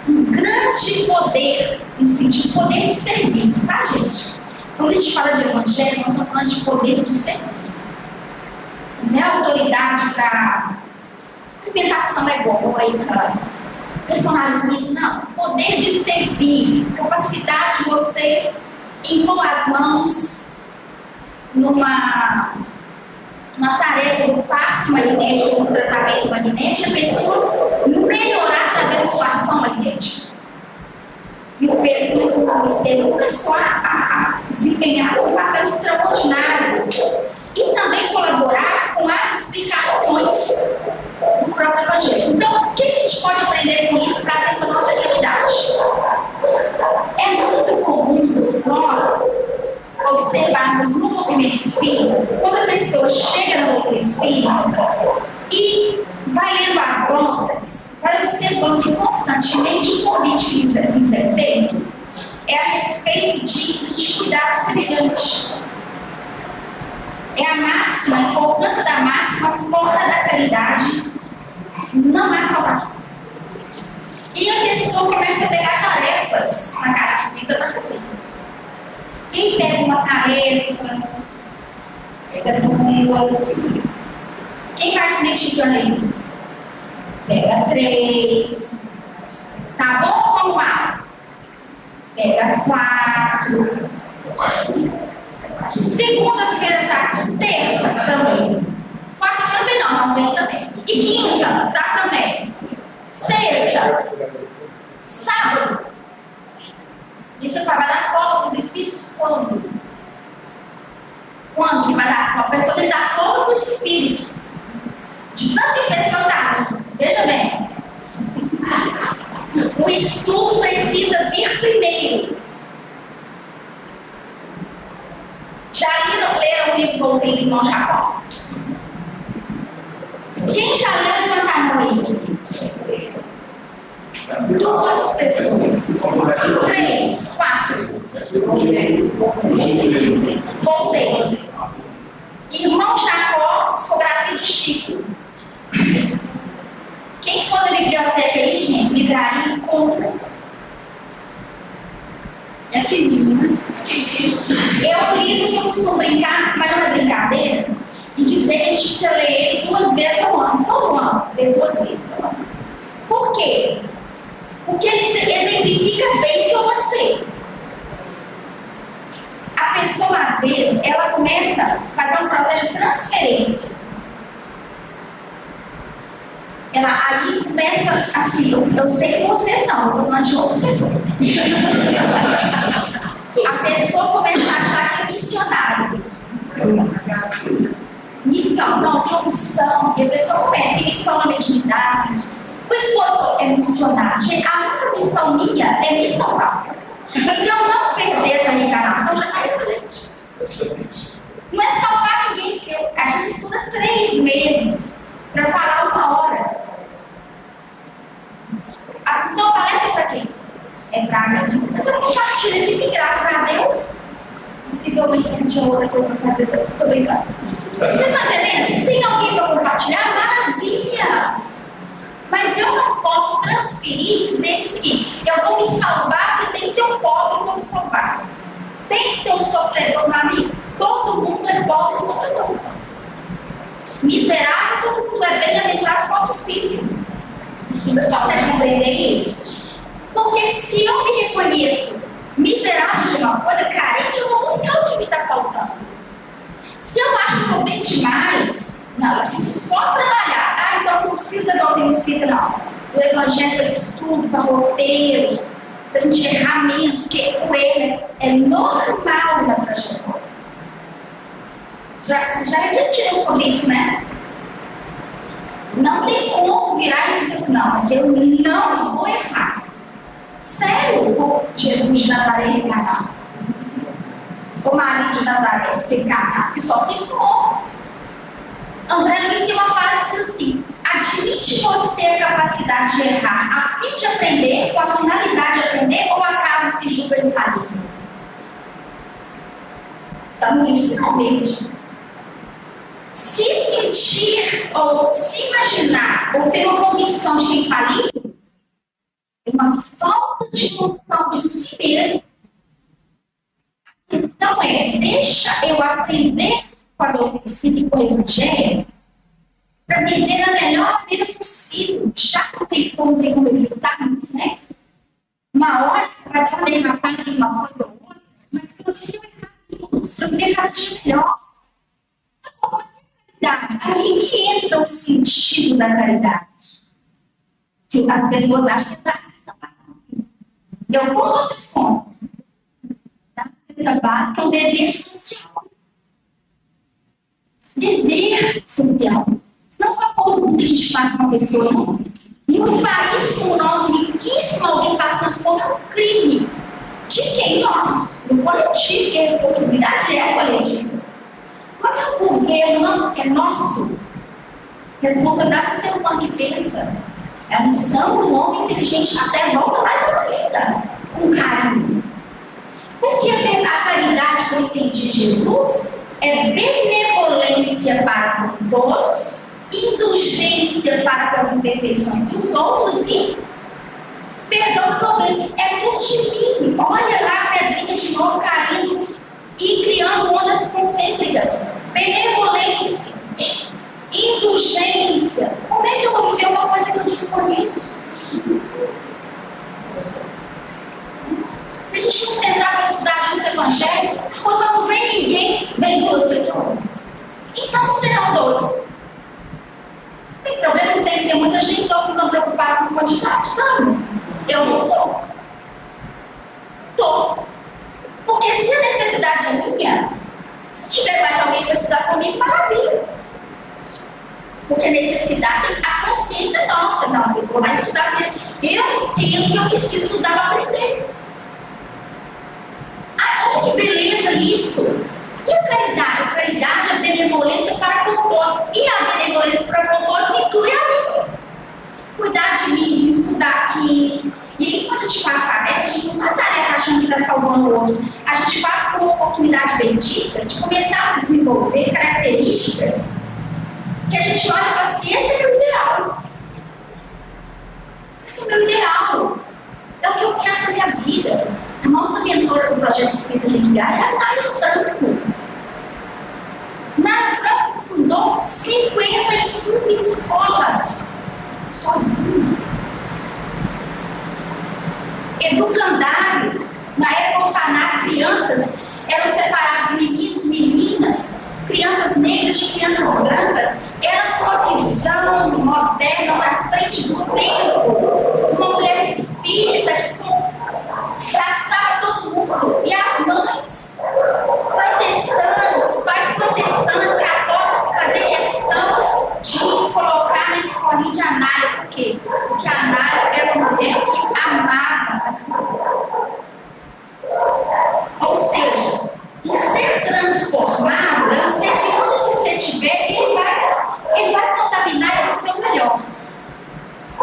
um grande poder, no sentido poder de servir, tá, gente? Quando a gente fala de evangelho, nós estamos falando de poder de servir. Não é autoridade para alimentação egóica, personalismo, não. Poder de servir, capacidade de você impor as mãos numa tarefa do passe magnético, do tratamento magnético, a pessoa melhorar através da sua ação magnética. E o Estevão começou a desempenhar um papel extraordinário e também colaborar com as explicações do próprio Evangelho. Então, o que a gente pode aprender com isso, trazendo para a nossa realidade? É muito comum nós observarmos no movimento espírita, quando a pessoa chega no movimento espírita e vai lendo as obras, vai observando que constantemente o convite que nos é feito é a respeito de cuidar do semelhante. É a máxima, a importância da máxima: fora da caridade não há salvação. E a pessoa começa a pegar tarefas na casa espírita para fazer. Quem pega uma tarefa, pega 2. Quem vai se identificando aí? Pega 3. Tá bom? Vamos mais. Pega 4. Segunda-feira tá aqui. Terça também. Quarta-feira vem não vem também. E quinta tá também. Sexta. Sábado. E você vai dar folga para os espíritos quando? Quando que vai dar folga? A pessoa tem que dar folga para os espíritos. De tanto que a pessoa está ali. Veja bem. O estudo precisa vir primeiro. Já leram o livro Voltei do irmão Jacó? Quem já leu, levanta a mão aí. 2 pessoas. 3, 4. Voltei. Irmão Jacó, psicografia do Chico. Quem for da biblioteca aí, gente, livraria, compra. É fininho, né? É um livro que eu costumo brincar, mas não é brincadeira, e dizer que a gente precisa ler ele 2 vezes ao ano. Todo ano, ler 2 vezes ao ano. Por quê? Porque ele exemplifica bem o que eu vou dizer. a pessoa, às vezes, ela começa a fazer um processo de transferência. Ela aí começa assim, eu sei que vocês não, eu estou falando de outras pessoas. A pessoa começa a achar que é missionário. Missão, não, tem missão. E a pessoa começa, tem missão na mediunidade. O esposo é missionário. Gente, a única missão minha é me salvar. Se eu não perder essa reencarnação, já está excelente. Não é salvar ninguém, porque a gente estuda 3 meses para falar 1 hora. Então a palestra é para quem? É para mim. Mas eu compartilho aqui, que graças a Deus, possivelmente não tinha outra coisa para fazer. Estou brincando. Vocês estão entendendo? Se tem alguém para compartilhar, maravilha! Mas eu não posso transferir e dizer o seguinte: eu vou me salvar porque tem que ter um pobre para me salvar. Tem que ter um sofredor na minha. Todo mundo é pobre e sofredor. Miserável, todo mundo é bem-aventurado, forte espírito. Vocês conseguem compreender isso? Porque se eu me reconheço miserável de uma coisa, carente, eu vou buscar o que me está faltando. Se eu acho que estou bem demais, não, eu preciso só trabalhar. Ah, então não precisa da doutrina espírita, não. O evangelho para estudo, para roteiro, para a gente errar menos, porque o erro é normal na trajetória. Vocês já refletiram sobre isso, né? Não tem como virar e dizer assim, não, mas eu não vou errar. Sério, o Jesus de Nazaré reencarnar? O Maria de Nazaré reencarnar? Porque só se for. André Luiz tem uma frase que diz assim: admite você a capacidade de errar a fim de aprender, com a finalidade de aprender, ou acaso se julga infalível? Está no livro Sinal Verde. Se sentir ou se imaginar ou ter uma convicção de que é infalível é uma falta de noção de si mesmo. Então deixa eu aprender com a doutrina espírita e com o evangelho para viver da melhor maneira possível. Já que não tem como evitar, né? Uma hora você vai dar uma derrapada em uma coisa ou outra, mas eu queria errar menos, para viver cada dia melhor. Aí que entra o sentido da caridade. Que as pessoas acham que está se estampando. Eu como vocês contam? Da cesta básica é o dever social. Dever social. Não é uma coisa que a gente faz com uma pessoa, não. Em um país como o nosso, riquíssimo, alguém passando fome é um crime. De quem? Nós. Do coletivo, que a responsabilidade é coletiva. Mas é o governo, não, é nosso. Responsabilidade do ser humano que pensa. É a missão do homem inteligente na Terra, volta lá e dá uma lida, com carinho. Porque a caridade que eu entendi de Jesus é benevolência para com todos, indulgência para com as imperfeições dos outros e perdão das outras. É tudo de mim. Olha lá a pedrinha de novo caindo e criando ondas concêntricas. Benevolência, indulgência. Como é que eu vou viver uma coisa que eu desconheço? Se a gente não sentar para estudar junto o evangelho, a coisa não vem ninguém, vem 2 pessoas. Então serão 2. Não tem problema, não tem que ter muita gente, nós não estamos preocupados com quantidade. Não, eu não estou. Estou. Porque se a necessidade é minha, se tiver mais alguém para estudar comigo, maravilha. Porque a necessidade, a consciência é nossa. Não, eu vou lá estudar, porque eu entendo que eu preciso estudar para aprender. Ah, olha que beleza isso. E a caridade? A caridade é a benevolência para com todos. E a benevolência para com todos inclui a mim. Cuidar de mim, estudar aqui. E aí, quando a gente faz tarefa, a gente não faz tarefa achando que está salvando o outro. A gente faz por uma oportunidade bendita de começar a desenvolver características que a gente olha e fala assim: esse é meu ideal. Esse é o meu ideal. É o que eu quero para a minha vida. A nossa mentora do Projeto Espírita Religar é a Nália Franco. Nália Franco fundou 55 escolas sozinha. Educandários, na época orfanato, crianças eram separadas crianças brancas eram com uma visão moderna na frente do tempo, uma mulher espírita que abraçava todo mundo, e as mães protestantes, os pais protestantes, católicos, fazer questão de colocar na escolinha de Anália. Por quê? Porque a Anália era uma mulher que amava as crianças. Ou seja, o ser transformado é um ser que onde esse ser estiver, ele vai contaminar e vai fazer o melhor.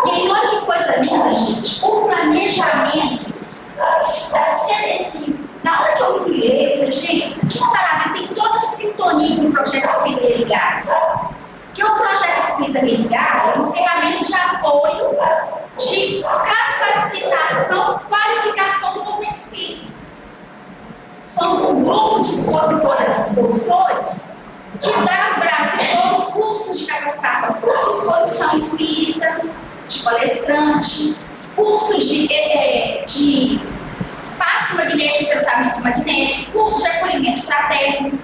E aí, olha que coisa linda, gente. O planejamento da CDC. Na hora que eu fui ler, eu falei, gente, isso aqui é maravilha, tem toda a sintonia com o Projeto Espírita Religado. Porque o Projeto Espírita Religado é uma ferramenta de apoio, de capacitação, qualificação do movimento espírita. Somos um grupo de expositoras e expositores que dá no Brasil todo curso de capacitação, curso de exposição espírita, de palestrante, curso de passe magnético e tratamento magnético, curso de acolhimento fraterno,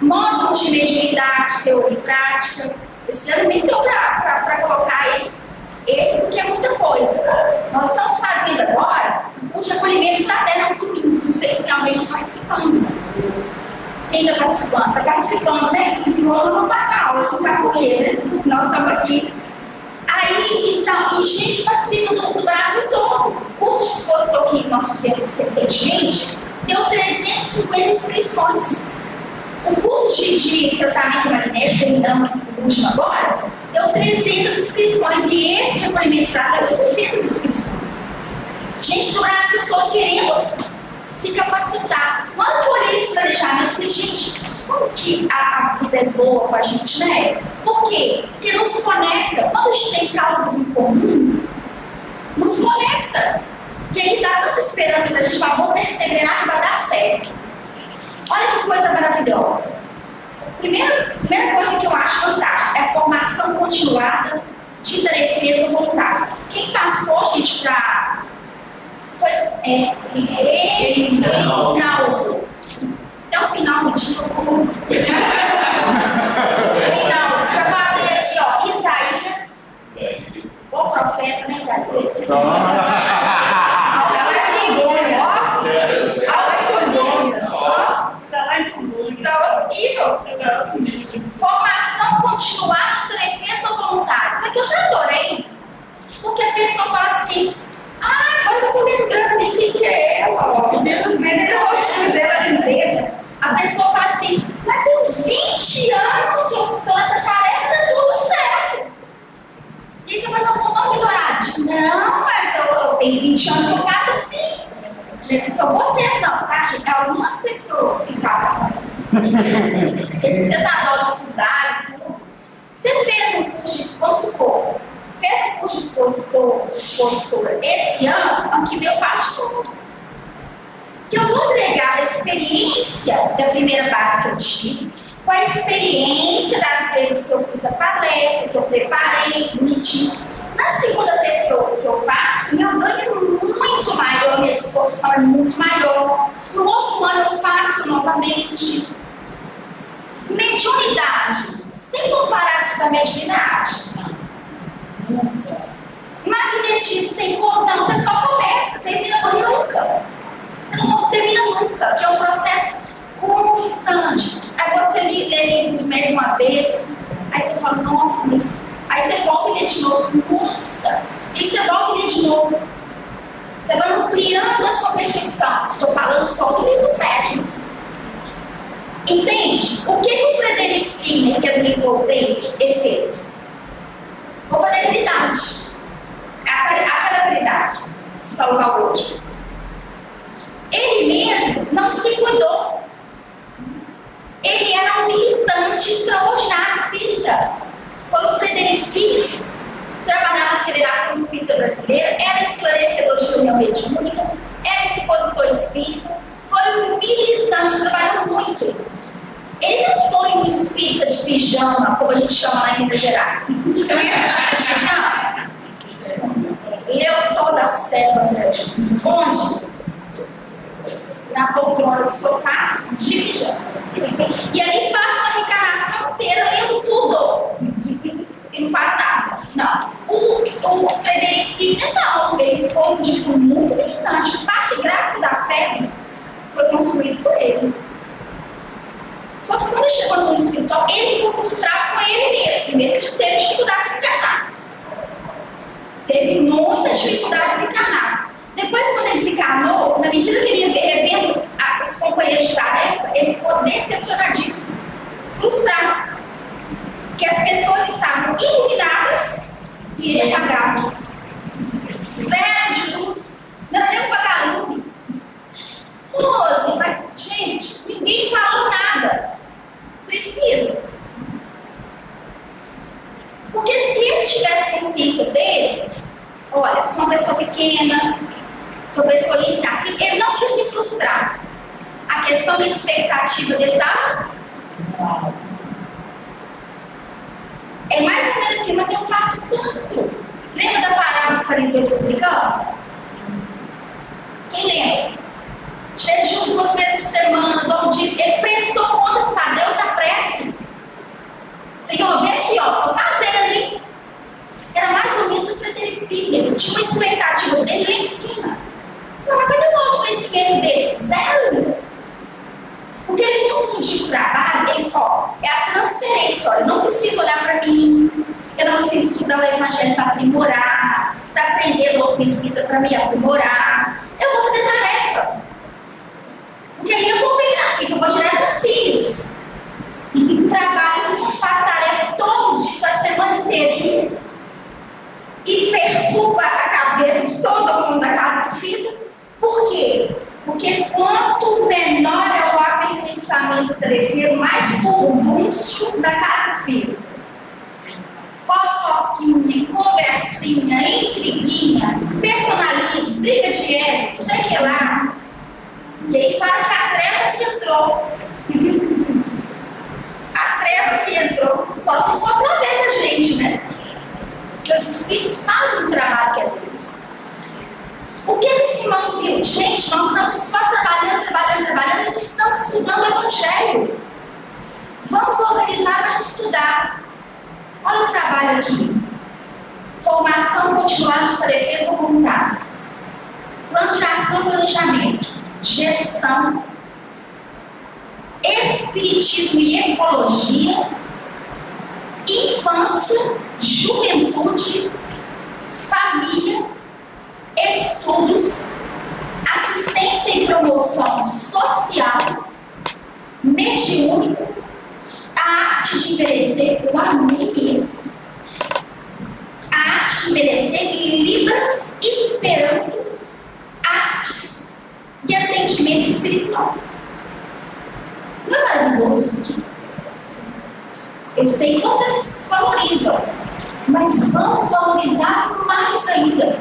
módulos de mediunidade, teoria e prática. Esse ano nem deu para colocar esse porque é muita coisa. Nós estamos fazendo agora um curso de acolhimento fraterno aos domingos. Não sei se tem alguém aqui participando. Quem está participando? Está participando, né? Os irmãos vão para aula, você sabe por quê, né? Nós estamos aqui. Aí, então, e gente participa do Brasil todo. O curso de expositor que nós fizemos recentemente deu 350 inscrições. O curso de tratamento magnético, terminamos o último agora, deu 300 inscrições. E esse de acolhimento fraterno deu 200 inscrições. Gente do Brasil todo querendo se capacitar. Quando eu olhei esse planejamento, eu falei, gente, como que a vida é boa com a gente, né? Por quê? Porque nos conecta. Quando a gente tem causas em comum, nos conecta. E aí dá tanta esperança pra gente falar, vou perseverar que vai dar certo. Olha que coisa maravilhosa. Primeira coisa que eu acho fantástica é a formação continuada de defesa voluntária. Quem passou, gente, para... Não. Até o final do dia eu vou... Final, já guardei aqui, ó, Isaías, o profeta, né, Isaías? Tá outro nível. Formação continuada de defesa voluntária. Isso aqui eu já adorei. Porque a pessoa fala assim, agora que eu tô lembrando de quem que é ela, ó. O rostinho dela, a lindeza. A pessoa fala assim, mas tem 20 anos, senhor, então essa tarefa tá tudo certo. E você vai dar uma melhoradinha. Não, mas eu tenho 20 anos que eu faço assim. Não são vocês não, tá, gente? É algumas pessoas que fazem assim. Vocês adoram estudar e tudo. Você fez um curso de, vamos supor, fez um curso de expositora esse ano que eu faço tudo. Que eu vou entregar a experiência da primeira base que eu tive, com a experiência das vezes que eu fiz a palestra, que eu preparei, bonitinho. Na segunda vez que eu faço, meu ganho é muito maior, minha absorção é muito maior. No outro ano eu faço novamente. Mediunidade. Tem como parar de estudar mediunidade? Magnetismo tem como? Não, você só começa, termina nunca. Você não termina nunca, que é um processo constante. Aí você lê livros mais uma vez, aí você fala, nossa, mas... Aí você volta e lê de novo, nossa! E você volta e lê de novo. Você vai ampliando a sua percepção. Estou falando só do livro médios. Entende? O que o Frederic Finer, que é do livro Voltei, ele fez? Vou fazer caridade. Aquela caridade. Salvar o outro. Ele mesmo não se cuidou. Ele era um militante extraordinário espírita. Foi o Frederic Finer, trabalhava na Federação Espírita Brasileira, era esclarecedor de reunião mediúnica, era expositor espírita, foi um militante, trabalhou muito. Ele não foi um espírita de pijama, como a gente chama lá em Minas Gerais. Conhece espírita de pijama? Leu toda a selva, onde? na poltrona do sofá, de pijama. E ali passa uma reencarnação inteira lendo tudo. E não faz nada. Não. O Frederico Figner, não. Ele foi um tipo muito militante. O Parque Gráfico da Fé foi construído por ele. Só que quando ele chegou no mundo espiritual, ele ficou frustrado com ele mesmo. Primeiro que ele teve dificuldade de se encarnar. Teve muita dificuldade de se encarnar. Depois, quando ele se encarnou, na medida que ele ia revendo os companheiros de tarefa, ele ficou decepcionadíssimo, frustrado. Porque as pessoas estavam iluminadas e ele apagado. Zero de luz. Não era nem um vagalume. Rose, mas, gente, ninguém falou nada. Precisa. Porque se ele tivesse consciência dele, olha, sou uma pessoa pequena, sou uma pessoa isso e aquilo, ele não ia se frustrar. A questão da expectativa dele estava. É mais ou menos assim, mas eu faço tanto. Lembra da parábola do fariseu publicano? Quem lembra? Jejum 2 vezes por semana, dom de... Ele prestou contas para Deus da prece. Senhor, vem aqui, ó, tô fazendo, hein? Era mais ou menos o Frederico Figner. Tinha uma expectativa dele lá em cima. Mas cadê o autoconhecimento dele? Zero. Porque ele confundiu o trabalho, ele, ó, é a transferência, ó, eu não preciso olhar para mim, eu não preciso estudar o evangelho para aprimorar, para aprender outra escrita para me aprimorar. Eu vou fazer tarefa. Porque aí eu estou bem na fita, eu vou gerar vacíos. Trabalho, não faço tarefa todo dia, da semana inteira. E perturba a cabeça de todo mundo da casa espírita. Por quê? Porque quanto menor é o aperfeiçoamento tarefeiro, mais furdúncio da casa espírita. Fofoquinha, conversinha, intriguinha, personalismo, briga de ego, não sei o que lá. E aí fala que a treva que entrou. A treva que entrou, só se for através da gente, né? Porque os espíritos fazem o trabalho que é deles. O que o Simão viu? Gente, nós estamos só trabalhando, não estamos estudando o Evangelho. Vamos organizar para a gente estudar. Olha o trabalho aqui. Formação continuada de tarefeiros ou voluntários. Plano de ação e planejamento. Gestão. Espiritismo e ecologia. Infância, juventude, família, estudos, assistência e promoção social, mediúnico, a arte de envelhecer, eu amei esse. A arte de envelhecer em Libras, Esperanto, artes e atendimento espiritual. Não é maravilhoso isso aqui? Eu sei que vocês valorizam, mas vamos valorizar mais ainda.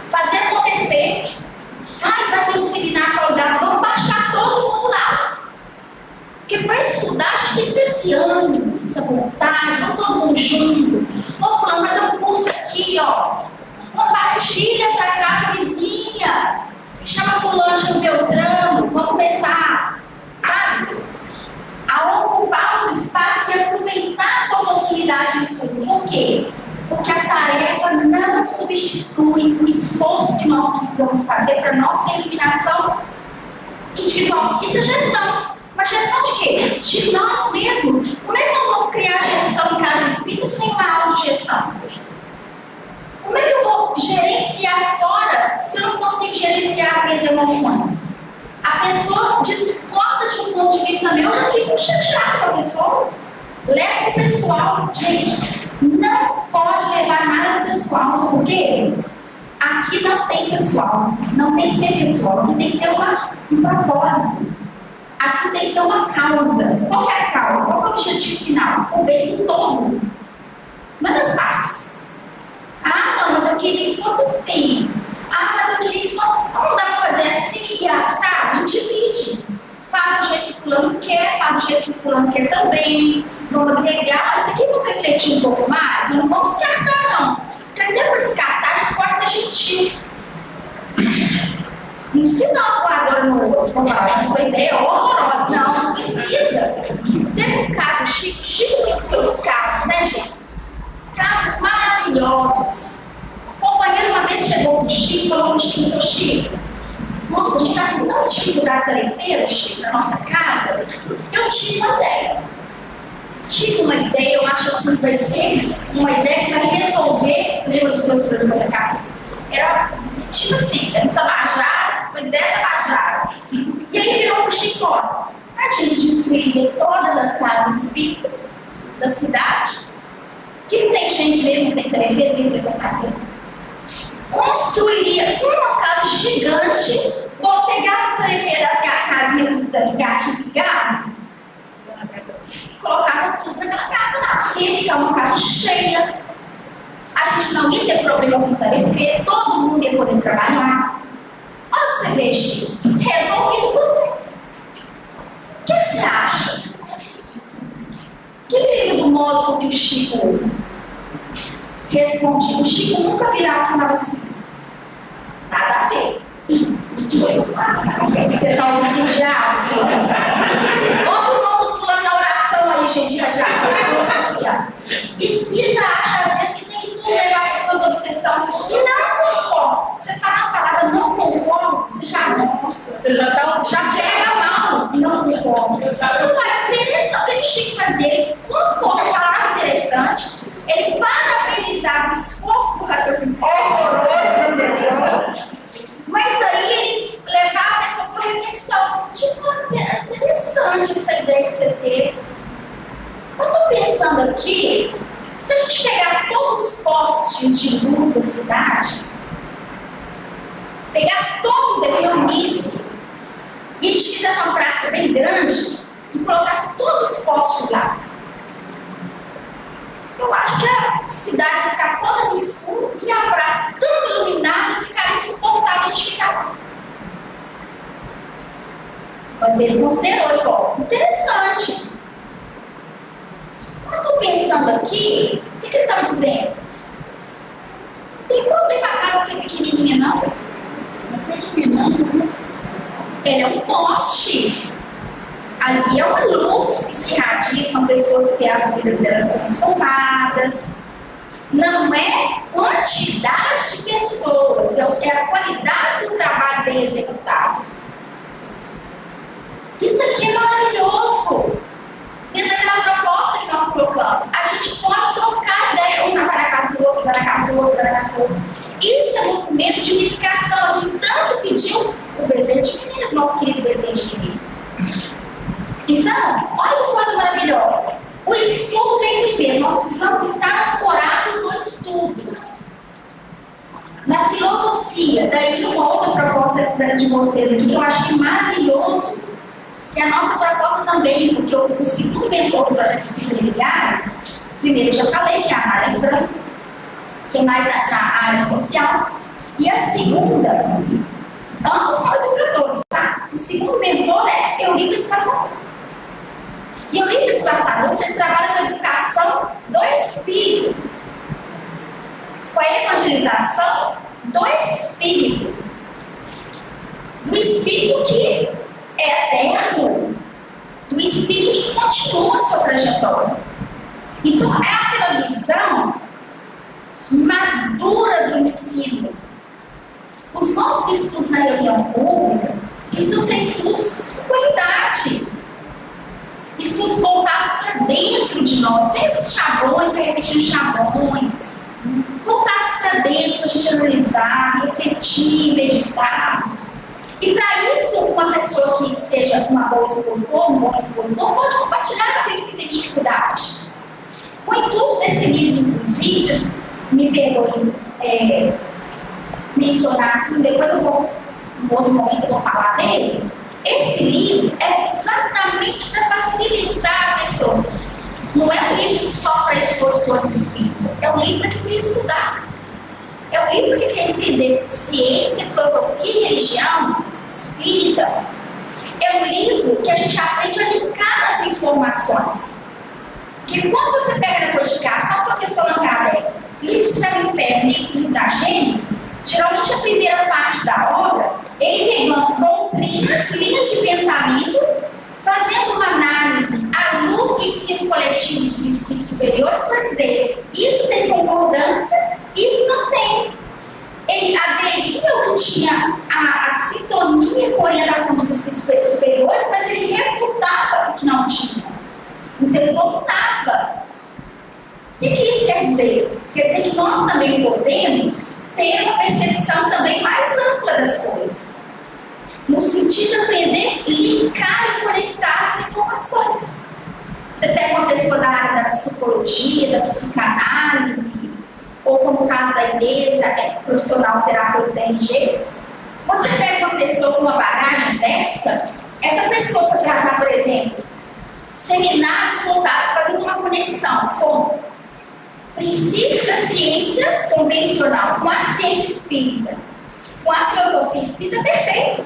Fazer acontecer. Ai, vai ter um seminário para lugar, vamos baixar todo mundo lá. Porque para estudar a gente tem que ter esse ânimo, essa vontade, vamos todo mundo junto. Ô fulano, vai ter um curso aqui, ó. Compartilha para a casa vizinha. Chama fulano, chama Beltrano, vamos começar, sabe? A ocupar os espaços e aproveitar essa oportunidade de estudo. Por quê? Porque a tarefa não substitui o esforço que nós precisamos fazer para a nossa eliminação individual. Isso é gestão. Mas gestão de quê? De nós mesmos. Como é que nós vamos criar gestão em casa espírita sem uma autogestão? Como é que eu vou gerenciar fora se eu não consigo gerenciar as minhas emoções? A pessoa discorda de um ponto de vista meu, eu já fico chateada com a pessoa. Leva o pessoal. Gente, não pode levar nada do pessoal. Sabe por quê? Aqui não tem pessoal. Não tem que ter pessoal. Aqui tem que ter um propósito. Aqui tem que ter uma causa. Qual é a causa? Qual é o objetivo final? O bem do todo. Não é das partes. Ah, não, mas eu queria que fosse assim. Ah, mas eu queria que fosse... Não dá para fazer assim e assado? A gente divide. Fala do jeito que o fulano quer, fala do jeito que o fulano quer também. Vamos agregar. Isso aqui vamos refletir um pouco mais, mas não vamos descartar, não. Porque até por descartar, a gente pode ser gentil. Não se dá voadora no outro para falar, a sua ideia é horrorosa. Não precisa. Teve um caso, Chico tem os seus casos, né, gente? Casos maravilhosos. O companheiro uma vez chegou com o Chico e falou com o Chico, seu Chico, nossa, a gente está com tanta dificuldade tarefeira, Chico, na nossa casa. Eu tive uma ideia. Eu acho assim, vai ser uma ideia que vai resolver, lembra dos seus problemas da cabeça. Era tipo assim, era um tabajara, uma ideia tabajara. E aí virou pro Chico, ó, a gente destruiria todas as casas espíritas da cidade, que não tem gente mesmo, não tem tarefeira, nem frequentador. Construiria uma casa gigante, ou pegar as tarefeiras da casinha dos gatinhos pigados, colocava tudo naquela casa lá. Ia ficar uma casa cheia, a gente não ia ter problema com tarefeira, todo mundo ia poder trabalhar. Olha você ver, Chico, resolvido o problema. O que você acha? Que livro do modo com que o Chico respondia? O Chico nunca virava e falava assim, nada a ver. Você está ouvindo de algo? Outro nome do fulano na oração aí, gente, de radiação. Espírita acha às vezes que tem que tudo levar para o campo da obsessão. E não concordo. Você fala a palavra não concordo, você já pega mal. Não concordo. Você vai interessante o que o Chico fazia. Ele concorda, palavra interessante. Ele parabenizava o esforço do raciocínio horroroso, mas aí ele levava a pessoa para reflexão. Tipo, interessante essa ideia que você teve. Eu estou pensando aqui, se a gente pegasse todos os postes de luz da cidade, pegasse todos e reunisse, e a gente fizesse uma praça bem grande e colocasse todos os postes lá, eu acho que a cidade ia ficar toda no escuro e a praça tão iluminada que ficaria insuportável a gente ficar lá. Mas ele considerou e falou, interessante. Eu estou pensando aqui, o que ele estava dizendo? Não tem problema a casa ser pequenininha, não? Ele é um poste. Ali é uma luz que se irradia, são pessoas que têm as vidas delas transformadas. Não é quantidade de pessoas, é a qualidade do trabalho bem executado. Isso aqui é maravilhoso. Dentro daquela proposta que nós colocamos, a gente pode trocar ideia, um vai na casa do outro, vai na casa do outro, vai na casa do outro. Isso é um movimento de unificação que tanto pediu o Bezerra de Menezes, nosso querido Bezerra de Menezes. Então, olha que coisa maravilhosa. O estudo vem primeiro, nós precisamos estar ancorados no estudo. Na filosofia, daí uma outra proposta de vocês aqui que eu acho que é maravilhoso, que é a nossa proposta também, porque o segundo mentor do Projeto Espírita Ligado, primeiro eu já falei que é a Amália Franco, que é mais na área social, e a segunda, ambos são educadores, tá? O segundo mentor é Eurípides Passaroso. E Eurípides Passaroso, ele trabalha com a educação do espírito, com a evangelização do espírito que é eterno, do espírito que continua a sua trajetória. Então, é aquela visão madura do ensino. Os nossos estudos na reunião pública precisam ser estudos de qualidade, estudos voltados para dentro de nós, sem esses chavões, vai repetindo chavões, voltados para dentro, para a gente analisar, refletir, meditar. E para isso, uma pessoa que seja uma boa expositor, um bom expositor, pode compartilhar com aqueles que têm dificuldade. O intuito desse livro, inclusive, me perdoe mencionar assim, depois eu vou, em outro momento eu vou falar dele. Esse livro é exatamente para facilitar a pessoa. Não é um livro só para expositores espíritas, é um livro para quem quer estudar. É um livro para quem quer entender ciência, filosofia e religião espírita. É um livro que a gente aprende a linkar as informações. Porque quando você pega na codificação, o professor Lancaré, livro de Céu e Inferno, livro da Gênesis, geralmente a primeira parte da obra, ele pegando dizer, isso tem concordância, isso não tem. Ele aderia ao que tinha a sintonia com a orientação dos espíritos superiores, mas ele refutava o que não tinha. Então ele voltava. O que isso quer dizer? Quer dizer que nós também podemos ter uma percepção também mais ampla das coisas. No sentido de aprender a linkar e conectar as informações. Você pega uma pessoa da área da psicologia, da psicanálise, ou como o caso da Inês, profissional terapeuta da NG, você pega uma pessoa com uma bagagem dessa, essa pessoa para tratar, por exemplo, seminários voltados, fazendo uma conexão com princípios da ciência convencional, com a ciência espírita, com a filosofia espírita, perfeito.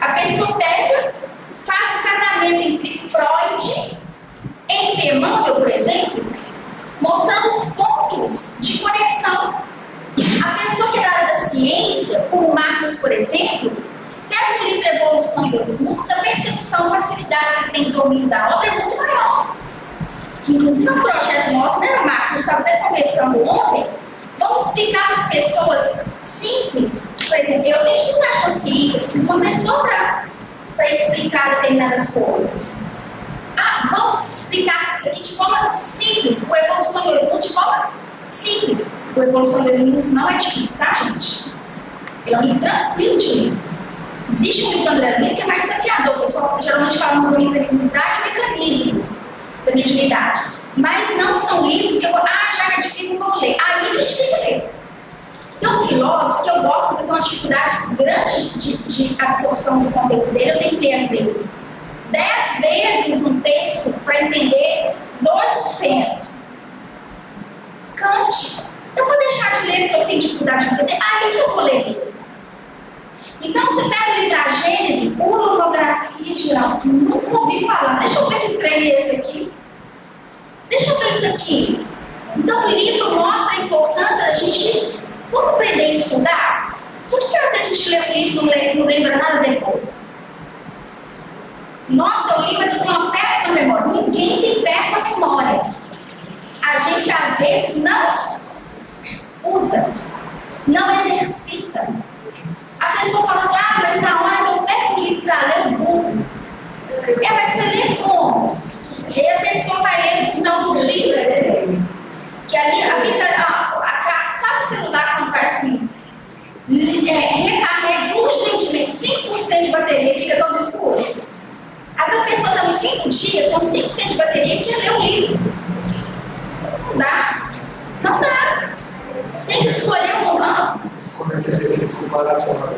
A pessoa pega, faz um casamento entre Freud, entre Emmanuel, por exemplo, mostrando os pontos de conexão. A pessoa que é da área da ciência, como o Marcos, por exemplo, pega o livro Evolução e Dois Mundos, a percepção, a facilidade que ele tem de domínio da obra é muito maior. Inclusive, é um projeto nosso, né, Marcos? A gente estava até conversando ontem. Vamos explicar para as pessoas simples. Por exemplo, eu tenho dificuldade com ciência, preciso de uma pessoa para explicar determinadas coisas. Vamos explicar isso aqui de forma simples. O Evolução em 2 Mundos de forma simples. O Evolução em 2 Mundos não é difícil, tá, gente? Ele é um livro tranquilo de ler. Existe um livro do André Luiz que é mais desafiador. O pessoal geralmente fala nos domínios da mediunidade e mecanismos da mediunidade. Mas não são livros que eu vou, já é difícil, não vou ler. Aí a gente tem que ler. Então, o filósofo, que eu gosto, você tem uma dificuldade grande de absorção do conteúdo dele, eu tenho que ler às vezes 10 vezes um texto para entender 2%. Kant, eu vou deixar de ler porque eu tenho dificuldade de entender, aí que eu vou ler mesmo. Então, você pega o livro A Gênese, Urolografia Geral, nunca ouvi falar, deixa eu ver que trem é esse aqui. Deixa eu ver isso aqui. Então, o livro mostra a importância da gente, vamos aprender a estudar? Por que às vezes a gente lê um livro e não lembra nada depois? Nossa, eu li, mas eu tenho uma péssima memória. Ninguém tem péssima memória. A gente, às vezes, não usa, não exercita. A pessoa fala assim, mas na hora que eu pego o livro para ler, eu burro. Mas você lê como? E aí a pessoa vai ler no final do dia. Que ali, sabe o celular quando vai assim, recarrega urgentemente 5% de bateria e fica todo escuro? Às vezes a pessoa está no fim do dia com 5% de bateria e quer ler o livro. Não dá. Não dá. Tem que escolher um momento. Começa exercício maratona.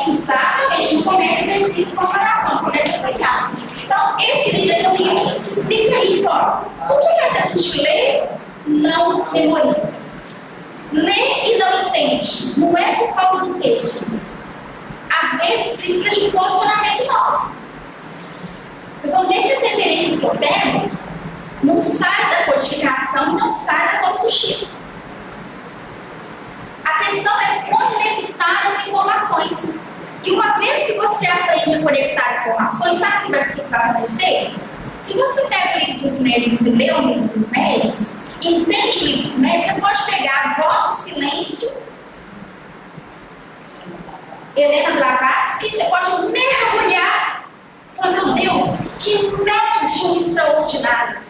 Exatamente. Começa exercício com maratona. Começa a pegar. Então, esse livro é um livro que explica isso. Por que a gente lê, não memoriza? Lê e não entende. Não é por causa do texto. Às vezes precisa de um posicionamento nosso. Vocês vão ver que as referências que eu pego não saem da codificação, não saem das obras do Chico. A questão é conectar as informações. E uma vez que você aprende a conectar informações, sabe o que vai acontecer? Se você pega o livro dos médiuns e lê o livro dos médiuns, entende o livro dos médiuns, você pode pegar a voz do silêncio, Helena Blavatsky, você pode mergulhar e falar, meu Deus, que médium extraordinário.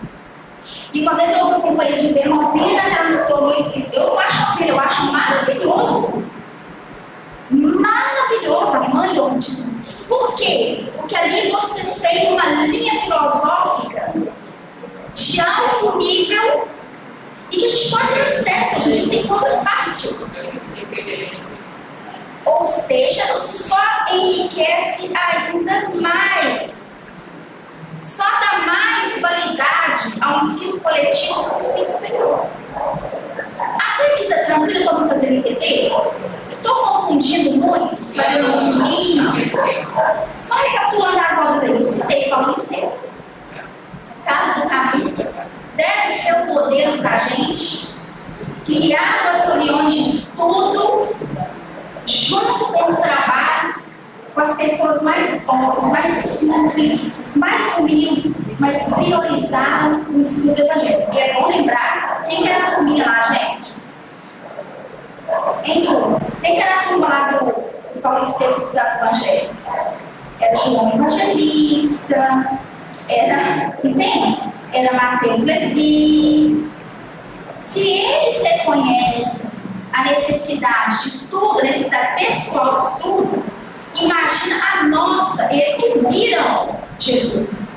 E uma vez eu ouvi um companheiro dizer, uma pena que ela não se tornou escritora. Eu acho uma pena, eu acho maravilhoso. Maravilhoso, a mãe ótima. Por quê? Porque ali você tem uma linha filosófica de alto nível e que a gente pode ter acesso, a gente se encontra fácil. Ou seja, só enriquece ainda mais. Só dá mais validade ao ensino coletivo dos espíritos superiores. Até aqui tá tranquilo, estou me fazendo entender? Estou confundindo muito, fazendo muito ninho. Só recapitulando as obras aí, eu citei Paulo Estevam. Casa do Caminho deve ser o modelo da gente. Criar as reuniões de estudo junto com os trabalhos, com as pessoas mais pobres, mais simples, mais humildes, mas priorizaram o estudo do Evangelho. E é bom lembrar, quem que era a turminha lá, gente? Então, quem que era a turma lá do Paulo Estevam estudar o Evangelho? Era João Evangelista, entende? Era Mateus Levi. Se eles reconhecem a necessidade de estudo, a necessidade pessoal de estudo, imagina a nossa, eles que viram Jesus,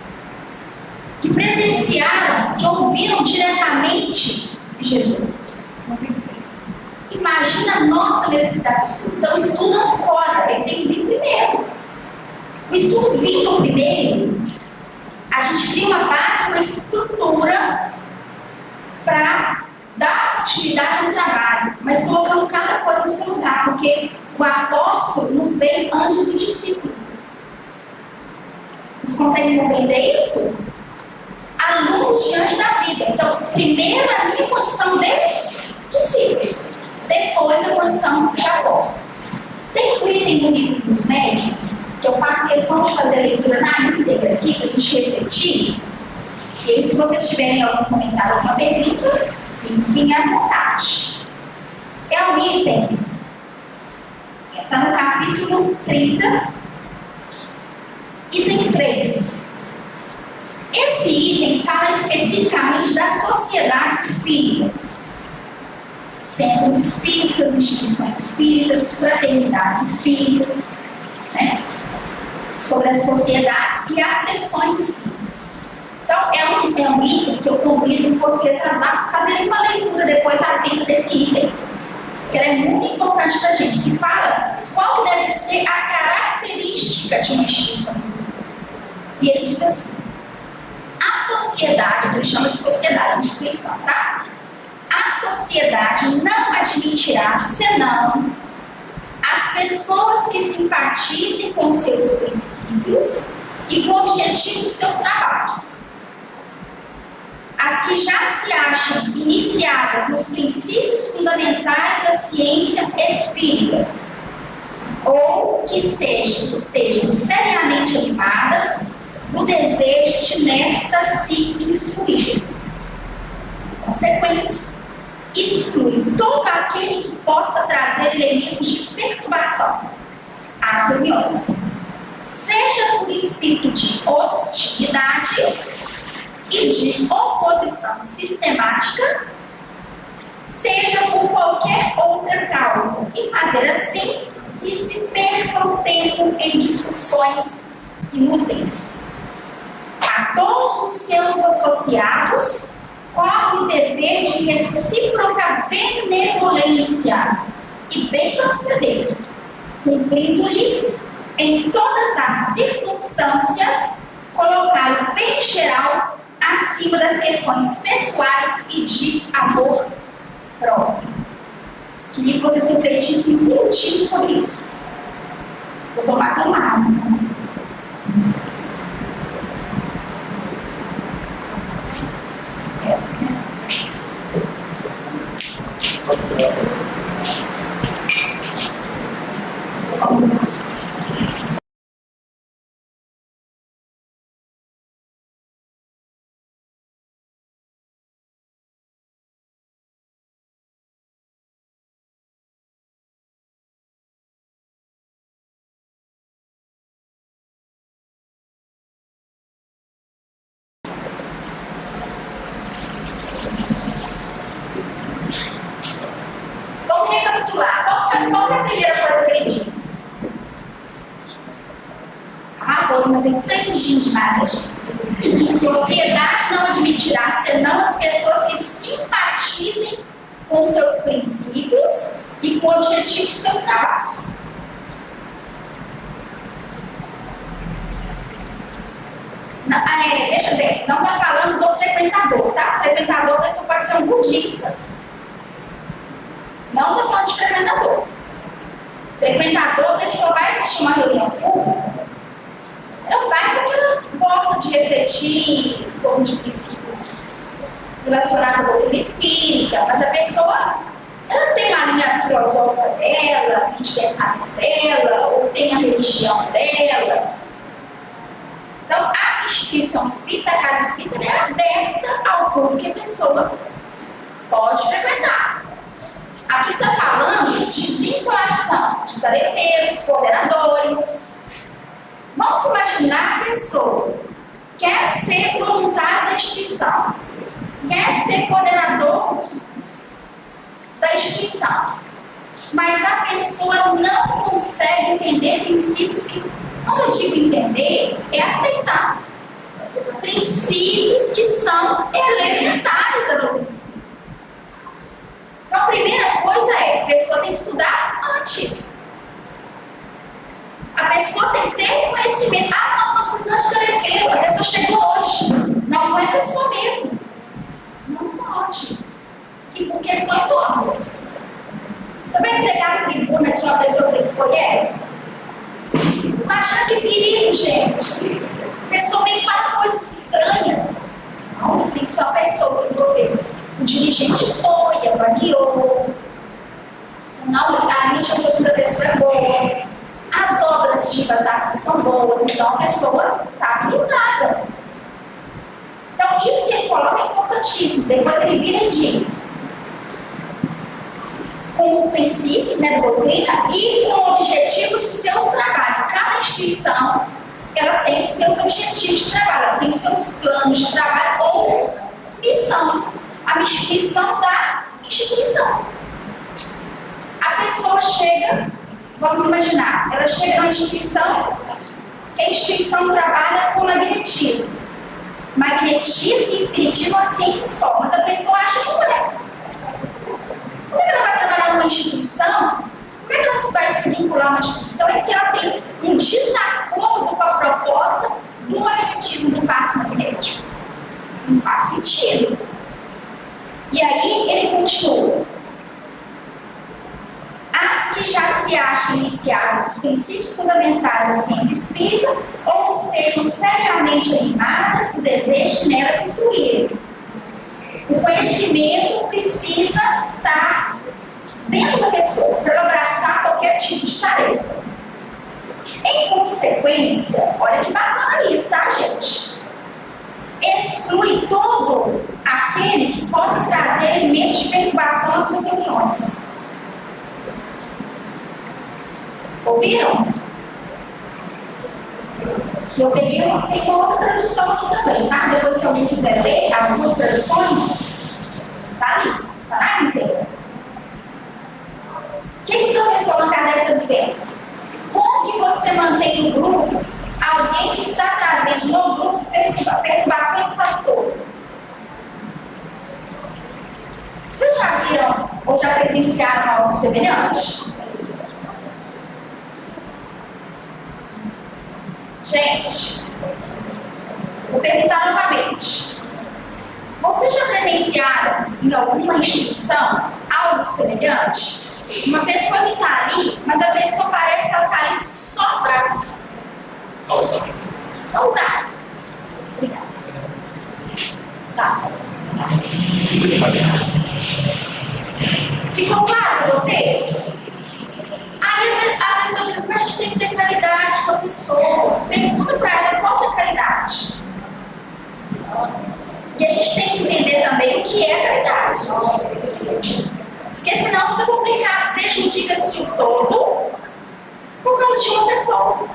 que presenciaram, que ouviram diretamente de Jesus. Imagina a nossa necessidade de estudo. Então, o estudo ancora, ele tem que vir primeiro. O estudo vindo primeiro, a gente cria uma base, uma estrutura para dar continuidade ao trabalho, mas colocando cada coisa no seu lugar, porque o apóstolo não veio antes do discípulo. Vocês conseguem compreender isso? Alunos diante da vida. Então, primeiro a minha condição de discípulo, depois a condição de apóstolo. Tem um item do livro dos médios, que eu faço questão de fazer a leitura na íntegra aqui, para a gente refletir. E aí, se vocês tiverem algum comentário, alguma pergunta, fiquem à vontade. É um item, está no capítulo 30, item 3. Esse item fala especificamente das sociedades espíritas, centros espíritas, instituições espíritas, fraternidades espíritas, né? Sobre as sociedades e as seções espíritas. Então, é um item que eu convido vocês a fazerem uma leitura depois atenta desse item, que ela é muito importante para a gente, que fala qual que deve ser a característica de uma instituição espírita. E ele diz assim: a sociedade, que ele chama de sociedade, instituição, tá? A sociedade não admitirá senão as pessoas que simpatizem com seus princípios e com o objetivo dos seus trabalhos. As que já se acham iniciadas nos princípios fundamentais da ciência espírita, ou que estejam seriamente animadas do desejo de nesta se instruir. Consequência, exclui todo aquele que possa trazer elementos de perturbação às reuniões, seja por espírito de hostilidade e de oposição sistemática, seja por qualquer outra causa, e fazer assim que se perca o tempo em discussões inúteis. A todos os seus associados corre o dever de recíproca benevolência e bem proceder, cumprindo-lhes em todas as circunstâncias colocar o bem geral acima das questões pessoais e de amor próprio. Queria que vocês refletissem um minutinho sobre isso. Vou tomar água. Vamos recapitular. Qual é a primeira coisa que ele diz? Rosa, mas isso está exigindo demais a gente. A sociedade não admitirá senão as pessoas que simpatizem com seus princípios e com o objetivo dos seus trabalhos. Não, veja bem, não está falando do frequentador, tá? Frequentador, a pessoa pode ser um budista. Não estou falando de frequentador. Frequentador, a pessoa vai assistir uma reunião pública, ela vai porque ela gosta de refletir em torno de princípios relacionados à doutrina espírita, mas a pessoa, ela tem a linha filosófica dela, a linha de pensamento dela, ou tem a religião dela. Então, a a instituição espírita, a casa espírita, é aberta ao público que a pessoa pode frequentar. Aqui está falando de vinculação de tarefeiros, coordenadores. Vamos imaginar a pessoa quer ser voluntário da instituição, quer ser coordenador da instituição, mas a pessoa não consegue entender princípios que, quando eu digo entender, é aceitar princípios que são elementares da doutrina espírita. Então, a primeira coisa é, a pessoa tem que estudar antes. A pessoa tem que ter conhecimento. Ah, nós estamos precisando de tarefeiro, a pessoa chegou hoje. Não é a pessoa mesma. Não pode. E por questões óbvias. Você vai entregar na tribuna aqui uma pessoa que vocês conhecem? Imagina que perigo, gente. A pessoa vem falar coisas estranhas. Não, tem que ser uma pessoa que você, o dirigente foi, avaliou. Não, a mente da pessoa é boa. As obras de vazamento são boas, então a pessoa está habilitada. Então, isso que ele coloca é importantíssimo. Depois ele vira e diz: com os princípios, né, da doutrina e com o objetivo de seus trabalhos. Cada instituição, ela tem os seus objetivos de trabalho, ela tem os seus planos de trabalho ou missão. A missão da instituição. A pessoa chega, vamos imaginar, ela chega numa instituição, que a instituição trabalha com magnetismo. Magnetismo e espiritismo é uma ciência só, mas a pessoa acha que não é. Como é que ela vai trabalhar numa instituição? Como é que ela vai se vincular a uma instituição? É que ela tem um desacordo com a proposta do magnetismo, do passe magnético. Não faz sentido. E aí ele continua. As que já se acham iniciadas os princípios fundamentais da ciência espírita ou estejam seriamente animadas por desejo de nela se instruírem. O conhecimento precisa estar dentro da pessoa para abraçar qualquer tipo de tarefa. Em consequência, olha que bacana isso, tá, gente? Exclui todo aquele que possa trazer elementos de perturbação às suas reuniões. Ouviram? Eu peguei tem uma outra tradução aqui também, tá? Depois, se alguém quiser ler as duas traduções, tá ali, tá na íntegra. O que o professor Allan Kardec está dizendo? Como que você mantém no grupo alguém que está trazendo no grupo perturbações para todo? Vocês já viram ou já presenciaram algo semelhante? Gente, vou perguntar novamente. Vocês já presenciaram em alguma instituição algo semelhante? Uma pessoa que está ali, mas a pessoa parece que ela está ali só para causar. Obrigada. Tá. Ficou claro para vocês? Aí a pessoa diz, mas a gente tem que ter caridade com a pessoa. Pergunta para ela qual é a caridade. E a gente tem que entender também o que é caridade. Porque senão fica complicado, prejudica-se o todo por causa de uma pessoa.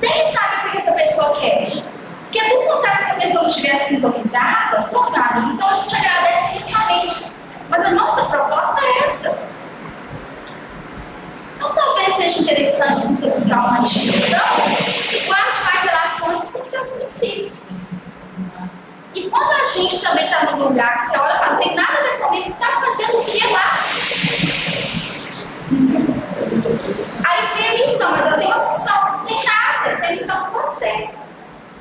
Nem sabe o que essa pessoa quer. Porque tudo contar se a pessoa não estiver sintonizada, formada. Então a gente agradece inicialmente. Mas a nossa proposta é essa. Então talvez seja interessante assim, você buscar uma instituição que guarde mais relações com seus princípios. E quando a gente também está num lugar que você olha e fala, não tem nada a ver comigo, está fazendo o que lá? Aí vem a missão, mas eu tenho uma missão, não tem nada, você tem missão com você.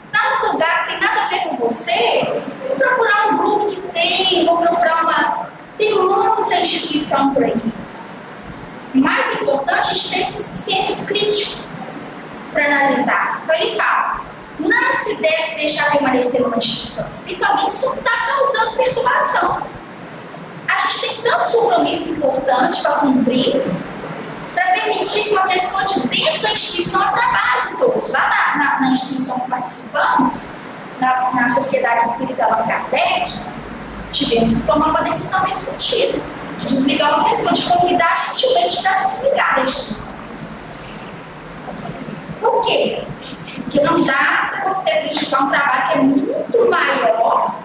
Está num lugar que tem nada a ver com você, vou procurar um grupo que tem, vou procurar uma... Tem muita instituição por aí. O mais importante é a gente ter esse senso crítico para analisar. Então ele fala, não se deve deixar permanecer numa instituição espírita alguém que só está causando perturbação. A gente tem tanto compromisso importante para cumprir, para permitir permitir que uma pessoa de dentro da instituição trabalhe todo. Lá na instituição que participamos, na Sociedade Espírita Allan Kardec, tivemos que tomar uma decisão nesse sentido, de desligar uma pessoa, de convidar gentilmente para se desligar da instituição. Por quê? Porque não dá para você praticar um trabalho que é muito maior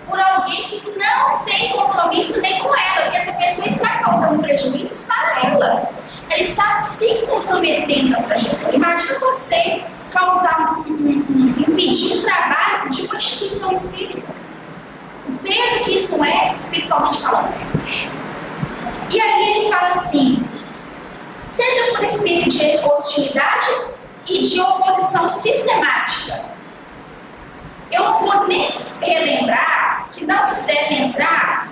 por alguém que não tem compromisso nem com ela, porque essa pessoa está causando prejuízos para ela. Ela está se comprometendo na trajetória. Imagina você impedir o trabalho de uma instituição espírita. O peso que isso é, espiritualmente falando. E aí ele fala assim, seja por espírito de hostilidade e de oposição sistemática. Eu não vou nem relembrar que não se deve entrar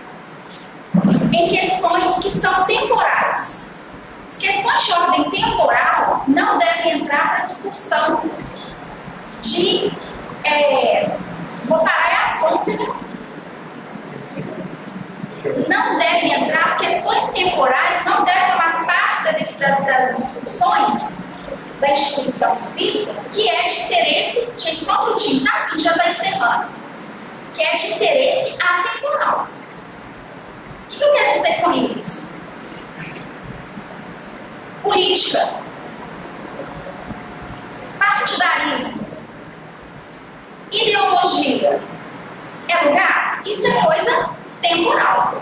em questões que são temporais. As questões de ordem temporal não devem entrar para discussão de... vou parar às 11, né? Não devem entrar, as questões temporais não devem tomar parte das discussões da instituição espírita, que é de interesse, gente, só um minutinho, tá? A gente já está encerrando. Que é de interesse atemporal. O que eu quero dizer com isso? Política, partidarismo, ideologia, é lugar? Isso é coisa temporal.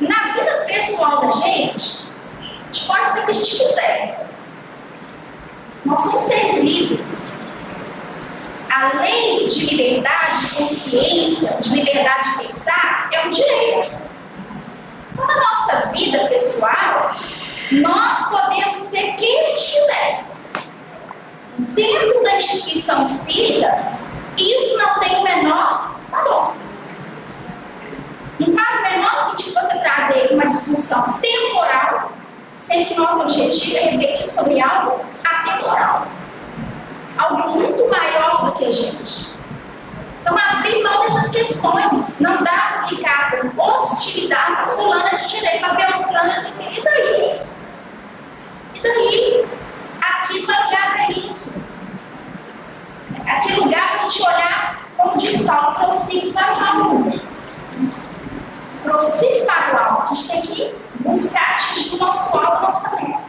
Na vida pessoal da gente, a gente pode ser o que a gente quiser. Nós somos seres livres. A lei de liberdade de consciência, de liberdade de pensar, é um direito. Então, na nossa vida pessoal, nós podemos ser quem a gente quiser. Dentro da instituição espírita, isso não tem o menor valor. Não faz o menor sentido você trazer uma discussão temporal, sendo que nosso objetivo é refletir sobre algo atemporal. Algo muito maior do que a gente. Então, abrir mão dessas questões. Não dá para ficar com hostilidade para fulana de direita, para Beltrana de direita. E daí? E daí? Aqui não é lugar para isso. Aqui é lugar para a gente olhar, como diz Paulo, prossigo para o alvo. Prossigo para o alvo. A gente tem que buscar atingir o nosso alvo, a nossa meta.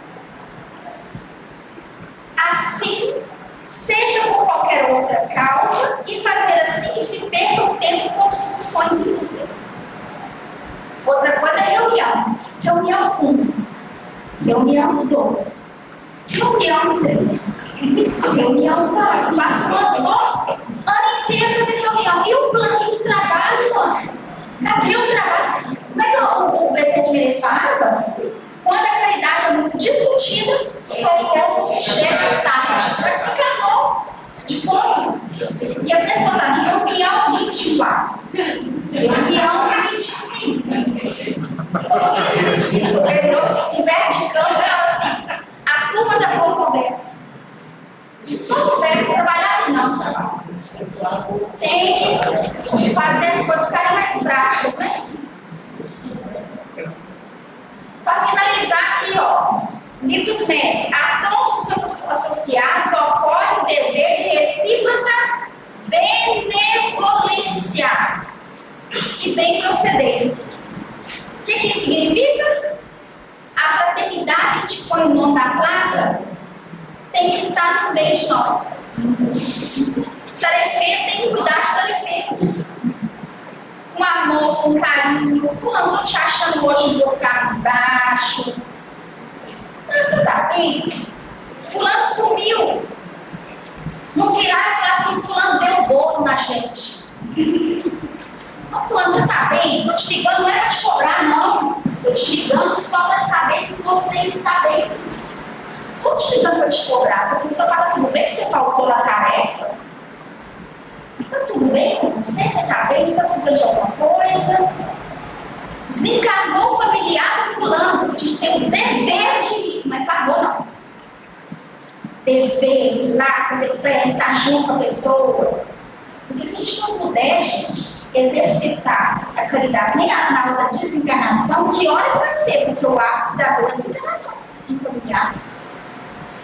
Assim, seja por qualquer outra causa, e fazer assim que se perca o tempo com discussões inúteis. Outra coisa é reunião. Reunião 1, reunião 2, reunião 3, reunião 4. Passa o ano inteiro fazendo reunião. E o plano do trabalho, mano? Cadê o trabalho? Como é que o BC de Menezes falava? Quando a caridade é muito discutida, socorro chega tarde. Mas se encarnou de fome. E a pessoa está em reunião 24, reunião 25. Como diz isso, Humberto de Campos fala assim: a turma da boa conversa. Só conversa, trabalhar não. Tem que fazer as coisas ficarem mais práticas, né? Para finalizar aqui, ó, livro dos médios. A todos os seus associados ocorre o dever de recíproca benevolência e bem proceder. O que isso significa? A fraternidade que a gente põe o nome da placa tem que estar no meio de nós. Tarefeiro tem que cuidar de tarefeiro. Com amor, com carinho. Fulano, tô te achando hoje um pouco cabisbaixo. Então, você tá bem? Fulano sumiu. Não virar e falar assim: fulano deu bolo na gente. Não, fulano, você tá bem? Tô te ligando, não é pra te cobrar, não. Tô te ligando só pra saber se você está bem. Tô te ligando pra te cobrar, porque a pessoa fala: tudo bem que você faltou na tarefa? Tá tudo bem com você? Você tá bem? Você tá precisando de alguma coisa? Desencarnou o familiar do fulano. A gente tem o dever de ir, mas favor não. Dever, ir lá, fazer prece, estar junto com a pessoa. Porque se a gente não puder, gente, exercitar a caridade nem na hora da desencarnação, que hora que vai ser? Porque o ápice da dor é a desencarnação. familiar.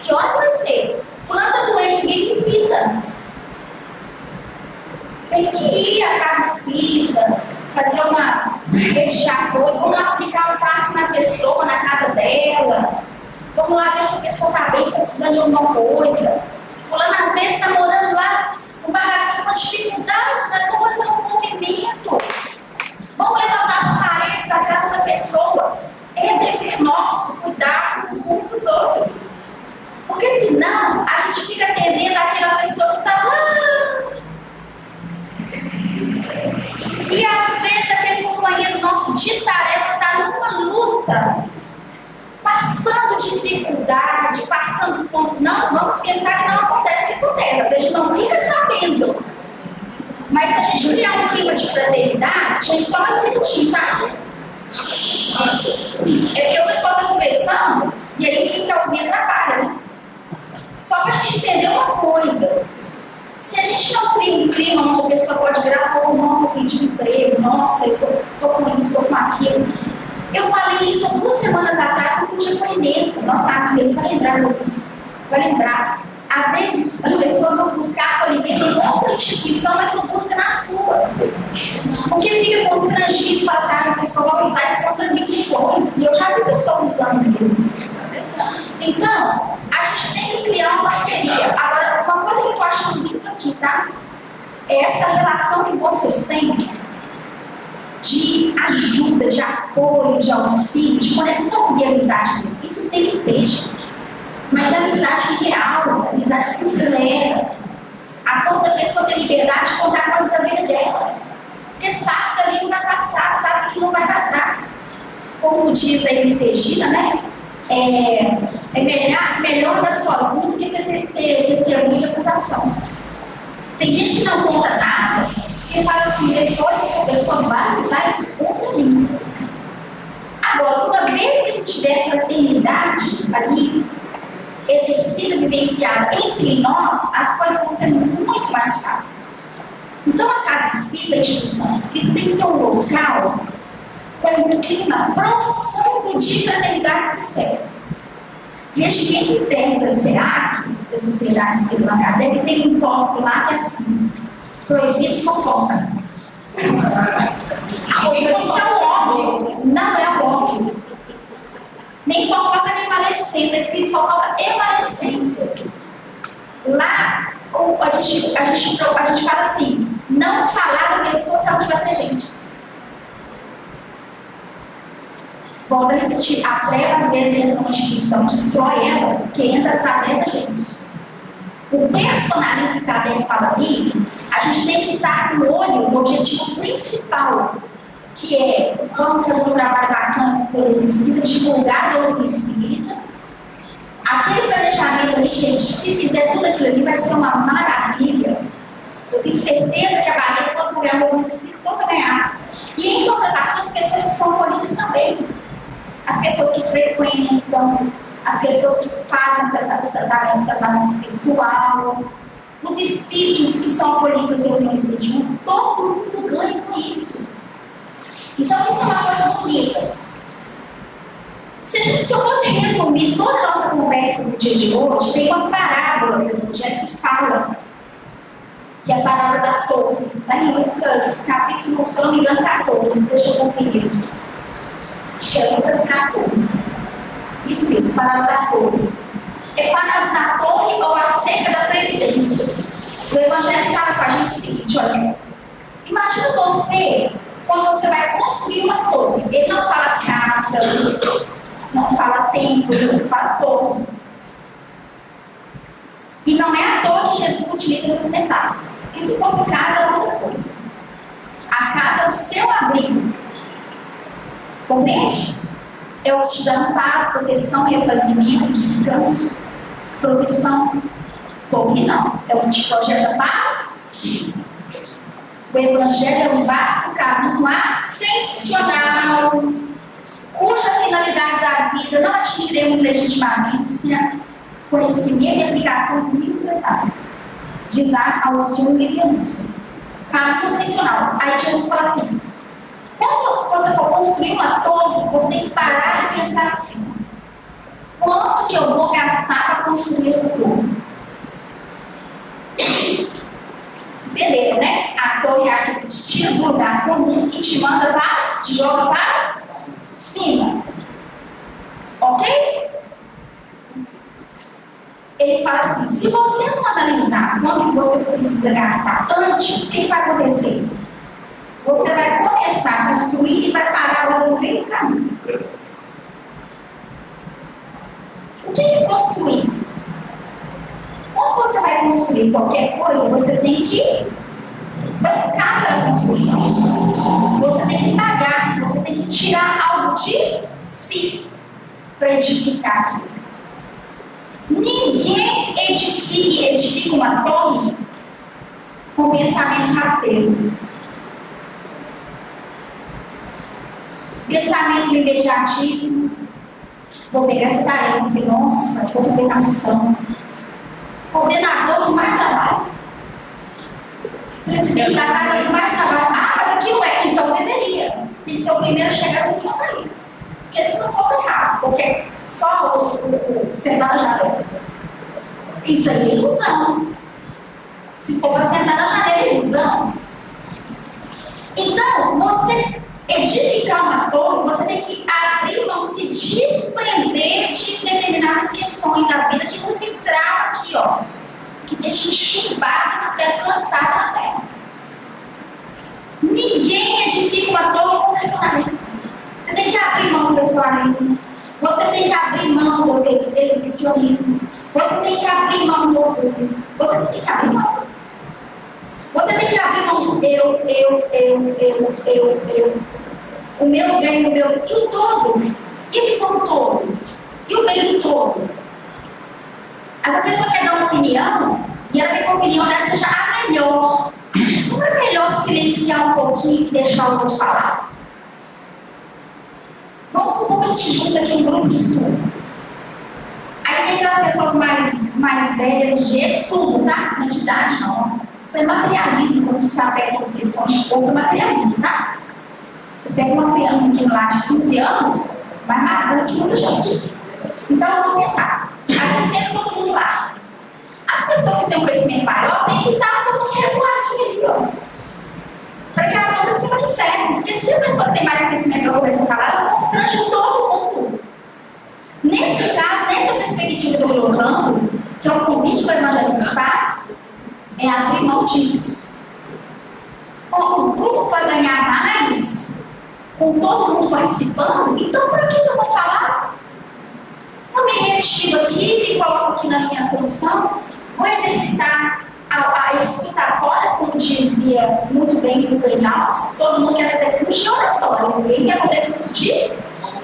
Que hora vai ser? Fulano está doente, ninguém visita. Tem que ir à casa espírita, fazer uma rede de apoio, vamos lá aplicar um passe na pessoa, na casa dela. Vamos lá ver se a pessoa está bem, se está precisando de alguma coisa. Fulano às vezes está morando lá no barraquinho com dificuldade, né? Vamos fazer um movimento. Vamos levantar as paredes da casa da pessoa. É dever nosso cuidar uns dos outros. Porque senão a gente fica atendendo aquela pessoa que está lá. E às vezes aquele companheiro nosso de tarefa está numa luta, passando dificuldade, passando fome. Não vamos pensar que não acontece o que acontece. Às vezes a gente não fica sabendo. Mas se a gente criar um clima de fraternidade, gente, só mais um minutinho, tá? É que o pessoal está conversando e aí quem quer ouvir atrapalha, né? Só para a gente entender uma coisa. Se a gente não cria um clima onde a pessoa pode virar e falar, nossa, eu perdi o emprego, nossa, eu tô com isso, tô com aquilo. Eu falei isso há 2 semanas atrás no curso de acolhimento. Nossa amiga vai lembrar disso. Vai lembrar. Às vezes as pessoas vão buscar acolhimento em outra instituição, mas não busca na sua. Porque fica constrangido, fala assim, a pessoa vai usar isso contra mim depois. E eu já vi pessoas usando mesmo. Então, a gente tem que criar uma parceria. Agora, uma coisa que eu tô achando lindo aqui, tá? É essa relação que vocês têm de ajuda, de apoio, de auxílio, de conexão e amizade. Isso tem que ter, gente. Mas a amizade real, a amizade sincera, a ponto da pessoa ter liberdade de contar coisas da vida dela. Porque sabe que ali não vai passar, sabe que não vai passar. Como diz a Elis Regina, né? É melhor andar sozinho do que ter testemunho de acusação. Tem gente que não conta nada e fala assim, depois essa pessoa vai usar isso contra mim. Agora, uma vez que a gente tiver fraternidade ali, exercida, vivenciada entre nós, as coisas vão ser muito mais fáceis. Então, a casa espírita, a instituição espírita, tem que ser um local com um clima profundo de fraternidade sincera. E a gente interno da SEAC, da Sociedade Espírita Acadêmica, tem um tópico lá que é assim, proibido fofoca. Isso é óbvio, não é óbvio. Nem fofoca nem maledicência, está escrito fofoca e maledicência. Lá, a gente fala assim, não falar da pessoa se ela estiver presente. Volto a repetir, a treva às vezes entra numa instituição, destrói ela, porque entra através da gente. O personalismo que a Adele fala ali, a gente tem que estar com o olho no objetivo principal, que é, vamos fazer um trabalho bacana com o doutor espírita, divulgar o doutor espírita. Aquele planejamento ali, gente, se fizer tudo aquilo ali, vai ser uma maravilha. Eu tenho certeza que a Bahia, quando ganhar o movimento espírita, todo vai ganhar. E em contrapartida, as pessoas que são acolhidas também. As pessoas que frequentam, as pessoas que fazem tratamento espiritual, os espíritos que são acolhidos às reuniões mediúnicas, todo mundo ganha com isso. Então, isso é uma coisa bonita. Se eu fosse resumir toda a nossa conversa no dia de hoje, tem uma parábola do Evangelho que fala, que é a parábola da torre. Está em Lucas, capítulo, se eu não me engano, 14. Deixa eu conferir. Acho que é Lucas 14. Isso mesmo, parábola da torre. É parábola da torre ou a seca da previdência. O Evangelho fala com a gente o seguinte, olha, imagina você, quando você vai construir uma torre, ele não fala casa, não fala templo, ele fala torre. E não é à toa que Jesus utiliza essas metáforas. Porque se fosse casa, é outra coisa. A casa é o seu abrigo. Compreende? É o que te dá amparo, proteção, refazimento, descanso, proteção. Torre não. É o que te projeta para ti. O Evangelho é um vasto caminho ascensional, cuja finalidade da vida não atingiremos legitimamente sem a conhecimento e aplicação dos mínimos detalhes. Diz ao Senhor livre anúncio. Caminho ascensional. Aí Jesus fala assim, quando você for construir uma torre, você tem que parar e pensar assim, quando quanto que eu vou gastar para construir essa torre? Entenderam, né? A torre aqui te tira do lugar comum e te manda para, te joga para cima. Ok? Ele fala assim, se você não analisar quanto você precisa gastar antes, o que vai acontecer? Você vai começar a construir e vai parar agora no meio do caminho. O que é construir? Quando você vai construir qualquer coisa, você tem que bancar a construção. Você tem que pagar, você tem que tirar algo de si para edificar aquilo. Ninguém edifica uma torre com pensamento rasteiro. Pensamento de imediatismo. Vou pegar essa tarefa, porque, nossa, coordenação. Coordenador que mais trabalha. Presidente da casa que mais trabalha. Ah, mas aqui não é, então deveria. Tem que ser o primeiro a chegar e o último a sair. Porque isso não falta errado, porque só o sentar na janela. Isso aí é ilusão. Se for para sentar na janela, é ilusão. Então, você edificar uma torre, você tem que abrir mão, se desprender de determinadas questões da vida que você trava aqui, ó. Que deixa enxumbado na terra, plantado na terra. Ninguém edifica uma torre com personalismo. Você tem que abrir mão do personalismo. Você tem que abrir mão dos exibicionismos. Você tem que abrir mão do orgulho. Você tem que abrir mão. Você tem que abrir mão do eu. O meu bem, o meu. E o todo. E a visão do todo. E o bem do todo. A pessoa quer dar uma opinião e ela quer que a opinião dela seja a melhor. Não é melhor silenciar um pouquinho e deixar o outro falar? Vamos supor que a gente junta aqui um grupo de estudo. Aí tem aquelas pessoas mais velhas de estudo, tá? Não é de idade, não. Isso é materialismo, quando você apega essas questões de corpo, é materialismo, tá? Você pega uma criança, um menino lá de 15 anos, vai maduro que muita gente. Então, vamos pensar. Aí senta todo mundo lá. As pessoas que têm um conhecimento maior têm que estar um pouquinho reguladinho ali, ó. Para que as outras sejam de ferro. Porque se a pessoa que tem mais conhecimento para começar a falar, ela constrange todo mundo. Nesse caso, nessa perspectiva que eu estou colocando, que é o convite que o Evangelho nos faz, é abrir mão disso. Bom, o grupo vai ganhar mais com todo mundo participando, então para que eu vou falar? Eu me retiro aqui, me coloco aqui na minha condição, vou exercitar a escutatória, como dizia muito bem o Rubem Alves, todo mundo quer fazer curso de oratória, ninguém quer fazer curso de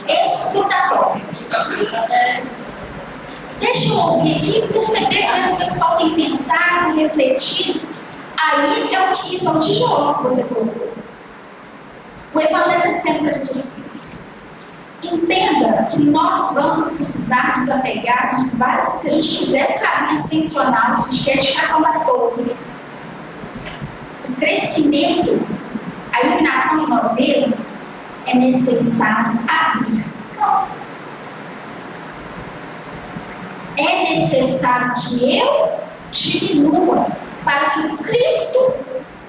escutatória. Deixa eu ouvir aqui, perceber como o pessoal tem pensado, refletido. Aí é o tijolo que você colocou. O Evangelho está dizendo para a gente assim: entenda que nós vamos precisar desapegar de várias. Se a gente quiser o caminho ascensional, se a gente quer a edificação da torre, o crescimento, a iluminação de nós mesmos, é necessário abrir mão. É necessário que eu diminua para que o Cristo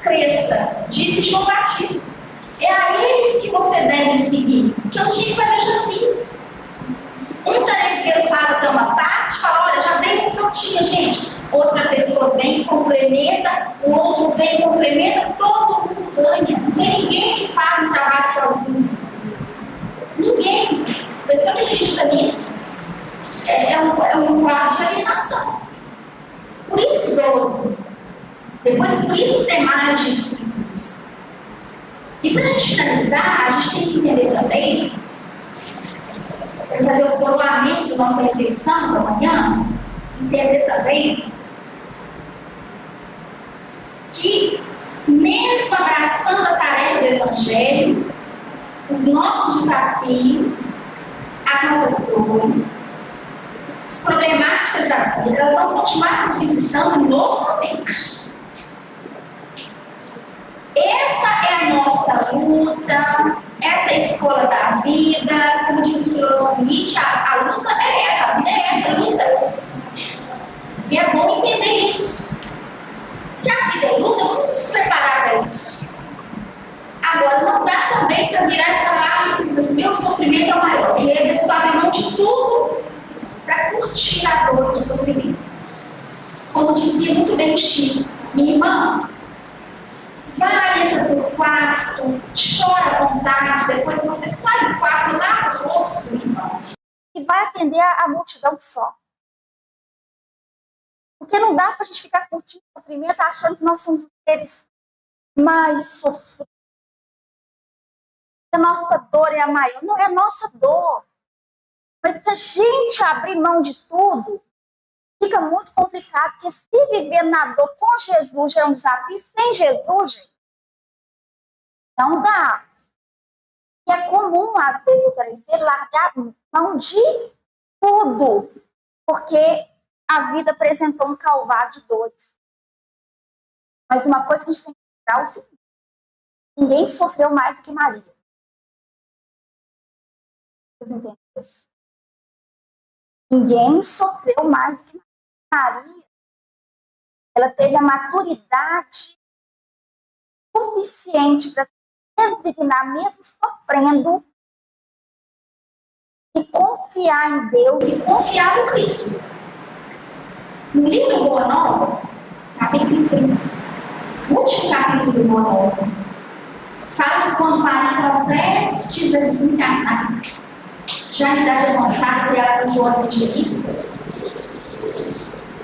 cresça, disse João Batista. É a eles que você deve seguir. O que eu tinha que fazer, eu já fiz. Um tarefeiro faz até uma parte, fala, olha, já dei o que eu tinha, gente. Outra pessoa vem, complementa, o outro vem, complementa, todo mundo ganha. Não tem ninguém que faz um trabalho sozinho. Ninguém. A pessoa que acredita nisso é um quadro de alienação. Por isso os 12. Depois, por isso os demais discípulos. E para a gente finalizar, a gente tem que entender também, para fazer o coroamento da nossa reflexão da manhã, entender também que, mesmo abraçando a tarefa do Evangelho, os nossos desafios, as nossas dores, as problemáticas da vida, elas vão continuar nos visitando normalmente. Essa é a nossa luta, essa é a escola da vida, como diz o filósofo Nietzsche, a luta é essa, a vida é essa, dá também para virar e falar: o meu sofrimento é o maior. E aí a pessoa abre mão de tudo para curtir a dor do sofrimento. Como dizia muito bem o Chico: minha irmã, vai, entra pro quarto, chora à vontade, depois você sai do quarto, lava o rosto, irmão, e vai atender a multidão que sofre. Porque não dá para a gente ficar curtindo o sofrimento achando que nós somos os seres mais sofridos. A nossa dor é a maior. Não é a nossa dor. Mas se a gente abrir mão de tudo, fica muito complicado. Porque se viver na dor com Jesus já é um desafio, sem Jesus, gente, não dá. E é comum, às vezes, o tarefeiro largar mão de tudo. Porque a vida apresentou um calvário de dores. Mas uma coisa que a gente tem que lembrar é o seguinte: ninguém sofreu mais do que Maria. Vocês entendem isso? Ninguém sofreu mais do que Maria. Ela teve a maturidade suficiente para se resignar, mesmo sofrendo, e confiar em Deus e confiar no Cristo. No livro Boa Nova, capítulo 30, o último capítulo do Boa Nova, fala que quando Maria estava prestes a desencarnar, já em idade avançada, criada por João Evangelista,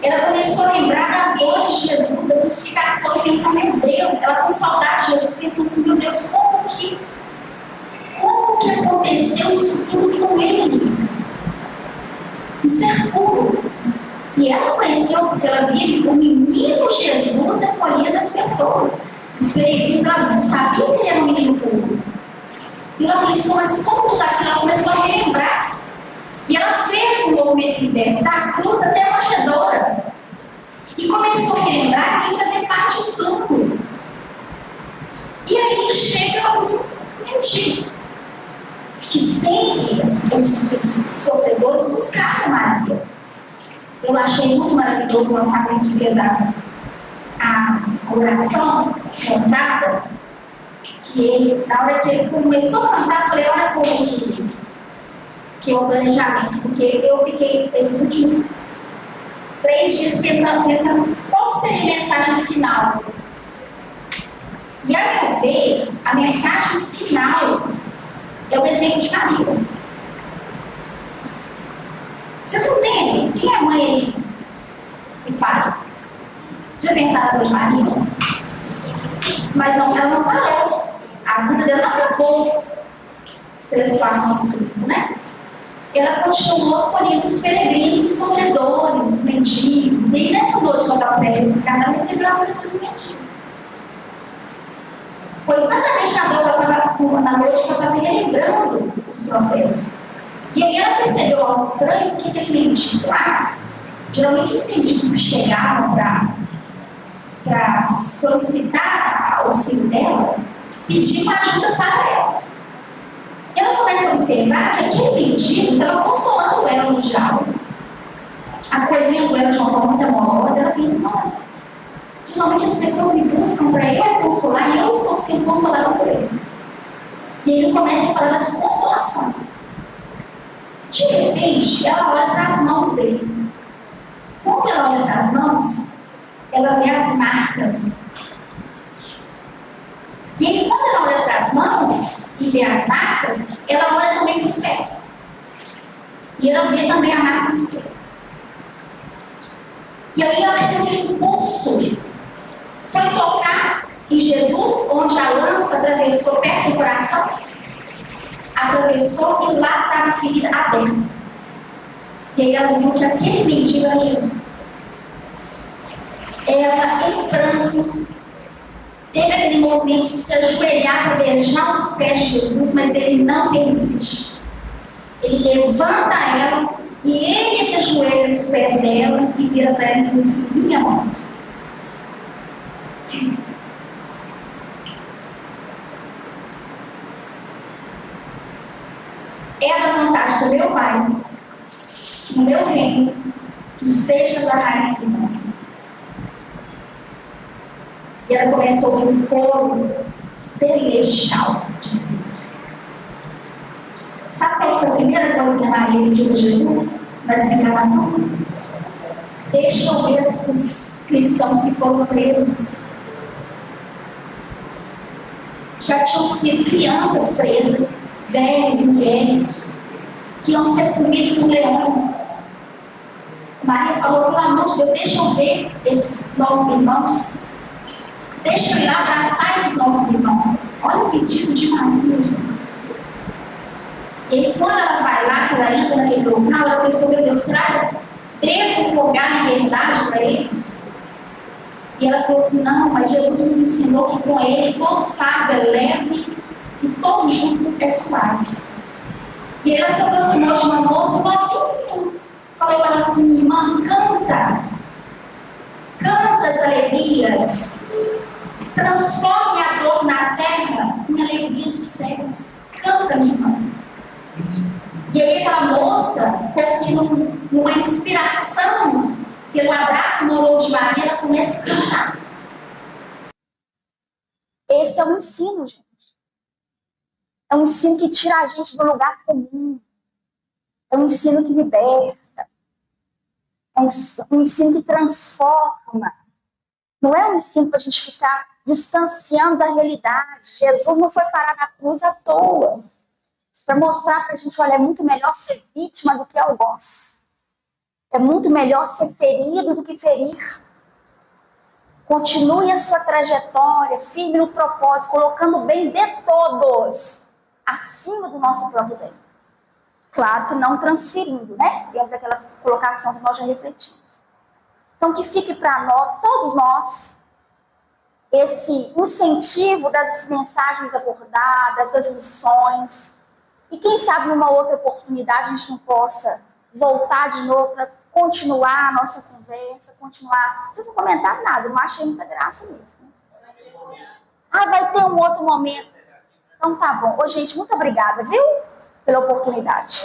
ela começou a lembrar das dores de Jesus, da crucificação, e pensar: meu Deus, ela com saudade de Jesus, pensando assim: meu Deus, como que aconteceu isso tudo com ele? Um ser puro. E ela conheceu porque ela via o menino Jesus acolhendo as pessoas. Os peregrinos, ela não sabia que ele era um menino puro. E ela pensou: mas como tudo aquilo? Ela começou a relembrar. E ela fez um movimento inverso, da cruz até a manjedoura. E começou a relembrar que ia fazer parte do plano. E aí chega um mendigo, que sempre os sofredores buscaram Maria. Eu achei muito maravilhoso o Massacre que fez a oração cantada, que ele, na hora que ele começou a cantar, eu falei: olha como que é o planejamento, porque eu fiquei esses últimos 3 dias pensando qual seria a mensagem final. E a meu ver, a mensagem final é o exemplo de Maria. Vocês entendem? Quem é mãe aí e pai? Já pensaram em Maria? Mas não, ela não parou. A vida dela não acabou pela situação de Cristo, né? Ela continuou acolhendo os peregrinos, os sofredores, os mendigos. E nessa noite que ela estava prestes a desencarnar, ela recebeu a visita do mendigo. Foi exatamente na noite que ela estava relembrando os processos. E aí ela percebeu algo estranho, porque aquele mendigo lá, geralmente os mendigos que chegavam para solicitar o auxílio dela, pediam ajuda para ela. Ela começa a observar que aquele mendigo estava consolando ela no diálogo, acolhendo ela de uma forma muito amorosa. Ela pensa: nossa, geralmente as pessoas me buscam para eu consolar e eu estou sendo consolada por ele. E aí ele começa a falar das consolações. De repente, ela olha para as mãos dele. Quando ela olha para as mãos, ela vê as marcas. E aí, quando ela olha para as mãos e vê as marcas, ela olha também para os pés. E ela vê também a marca dos pés. E aí ela tem aquele impulso. Foi tocar em Jesus, onde a lança atravessou perto do coração. Atravessou e lá estava a ferida aberta. E aí ela viu que aquele mendigo era Jesus. Ela, em prantos, teve aquele movimento de se ajoelhar para beijar os pés de Jesus, mas ele não permite. Ele levanta ela e ele é que ajoelha nos pés dela e vira para ela e diz assim: minha mãe. É da vontade do meu Pai, no meu reino, tu sejas a rainha dos anjos. E ela começa a ouvir um coro celestial dizer: Maria pediu para Jesus na desencarnação? Deixa eu ver os cristãos que foram presos. Já tinham sido crianças presas, velhos, mulheres, que iam ser comidos por leões. Maria falou, pelo amor de Deus, deixa eu ver esses nossos irmãos. Deixa eu ir lá abraçar esses nossos irmãos. Olha o pedido de Maria, gente. E aí, quando ela vai lá, que ela entra naquele local, ela pensou, meu Deus, será que eu devo rogar liberdade para eles? E ela falou assim, não, mas Jesus nos ensinou que com ele todo fardo é leve e todo jugo é suave. E ela se aproximou de uma moça novinha. Falou para ela assim, irmã, canta. Canta as alegrias. Transforme a dor na terra em alegrias dos céus. Canta, minha irmã. E aí aquela moça, como que numa inspiração, pelo abraço amoroso de Maria, ela começa a cantar. Esse é um ensino, gente. É um ensino que tira a gente do lugar comum. É um ensino que liberta. É um ensino que transforma. Não é um ensino para a gente ficar distanciando da realidade. Jesus não foi parar na cruz à toa. Para mostrar para a gente, olha, é muito melhor ser vítima do que algoz. É muito melhor ser ferido do que ferir. Continue a sua trajetória, firme no propósito, colocando o bem de todos acima do nosso próprio bem. Claro que não transferindo, né? Dentro daquela colocação que nós já refletimos. Então, que fique para nós, todos nós, esse incentivo das mensagens abordadas, das lições. E quem sabe numa outra oportunidade a gente não possa voltar de novo para continuar a nossa conversa, continuar. Vocês não comentaram nada, eu não achei muita graça nisso. Né? Ah, vai ter um outro momento. Então tá bom. Ô, gente, muito obrigada, viu? Pela oportunidade.